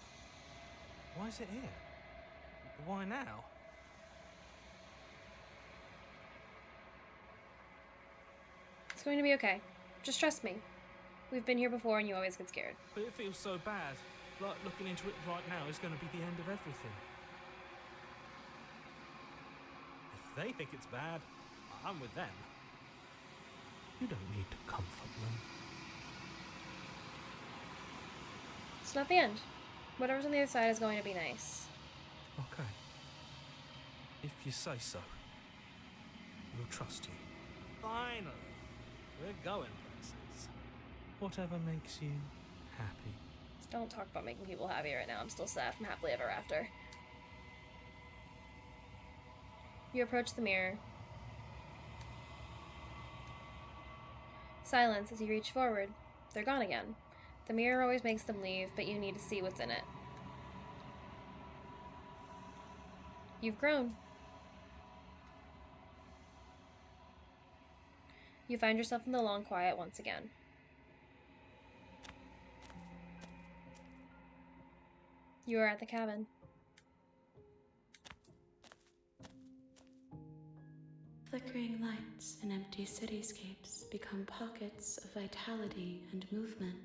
Why is it here? Why now? It's going to be okay. Just trust me. We've been here before and you always get scared. But it feels so bad. Like looking into it right now is going to be the end of everything. If they think it's bad, I'm with them. You don't need to comfort them. It's not the end. Whatever's on the other side is going to be nice. Okay. If you say so. We'll trust you. Finally! We're going places. Whatever makes you happy. Don't talk about making people happy right now. I'm still sad from Happily Ever After. You approach the mirror. Silence as you reach forward. They're gone again. The mirror always makes them leave, but you need to see what's in it. You've grown. You find yourself in the long quiet once again. You are at the cabin. Flickering lights and empty cityscapes become pockets of vitality and movement.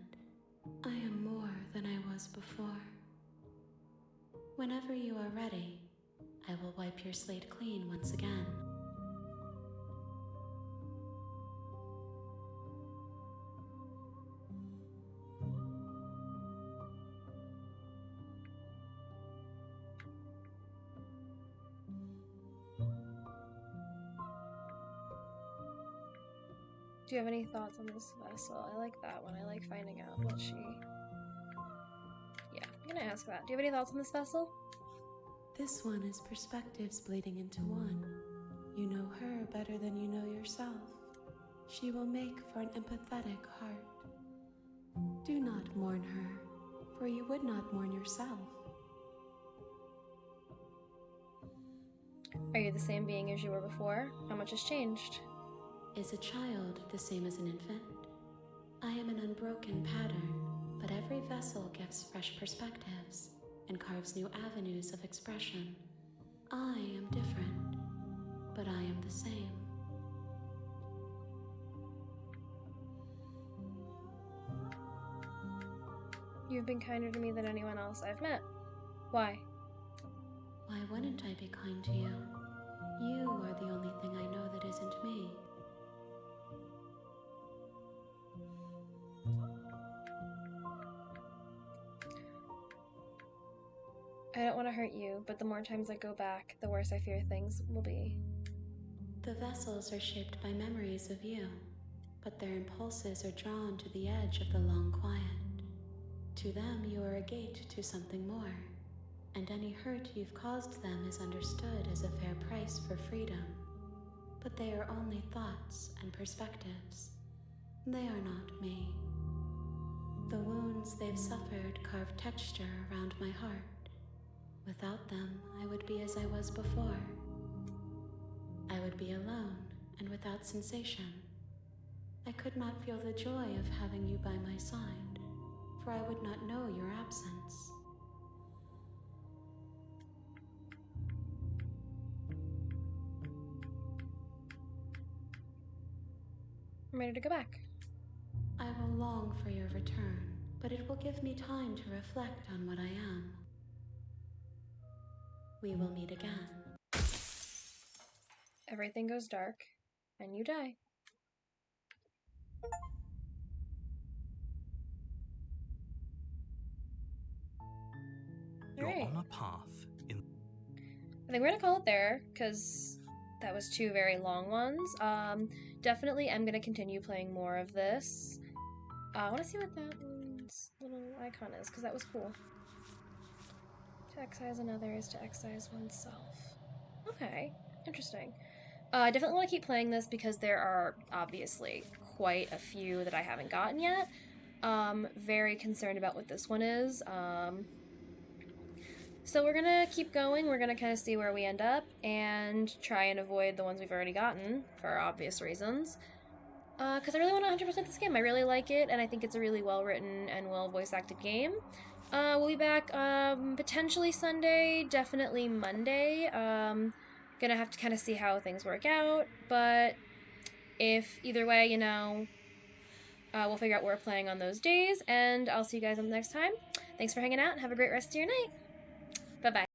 I am more than I was before. Whenever you are ready, I will wipe your slate clean once again. Do you have any thoughts on this vessel? I like that one. I like finding out what she... Yeah, I'm gonna ask that. Do you have any thoughts on this vessel? This one is perspectives bleeding into one. You know her better than you know yourself. She will make for an empathetic heart. Do not mourn her, for you would not mourn yourself. Are you the same being as you were before? How much has changed? Is a child the same as an infant? I am an unbroken pattern, but every vessel gives fresh perspectives and carves new avenues of expression. I am different, but I am the same. You've been kinder to me than anyone else I've met. Why? Why wouldn't I be kind to you? You are the only thing I know that isn't me. I don't want to hurt you, but the more times I go back, the worse I fear things will be. The vessels are shaped by memories of you, but their impulses are drawn to the edge of the long quiet. To them, you are a gate to something more, and any hurt you've caused them is understood as a fair price for freedom. But they are only thoughts and perspectives. They are not me. The wounds they've suffered carve texture around my heart. Without them, I would be as I was before. I would be alone and without sensation. I could not feel the joy of having you by my side, for I would not know your absence. I'm ready to go back. I will long for your return, but it will give me time to reflect on what I am. We will meet again. Everything goes dark, and you die. You're Alright. on a path in I think we're gonna call it there, because that was 2 very long ones. Definitely I'm gonna continue playing more of this. I want to see what that one's little icon is, because that was cool. To excise another is to excise oneself. Okay, interesting. I definitely want to keep playing this because there are obviously quite a few that I haven't gotten yet. Very concerned about what this one is. So we're gonna keep going, we're gonna kind of see where we end up, and try and avoid the ones we've already gotten, for obvious reasons. Because I really want to 100% this game. I really like it, and I think it's a really well-written and well-voice-acted game. We'll be back, potentially Sunday, definitely Monday. Gonna have to kind of see how things work out, but if either way, you know, we'll figure out what we're playing on those days, and I'll see you guys on the next time. Thanks for hanging out, and have a great rest of your night. Bye-bye.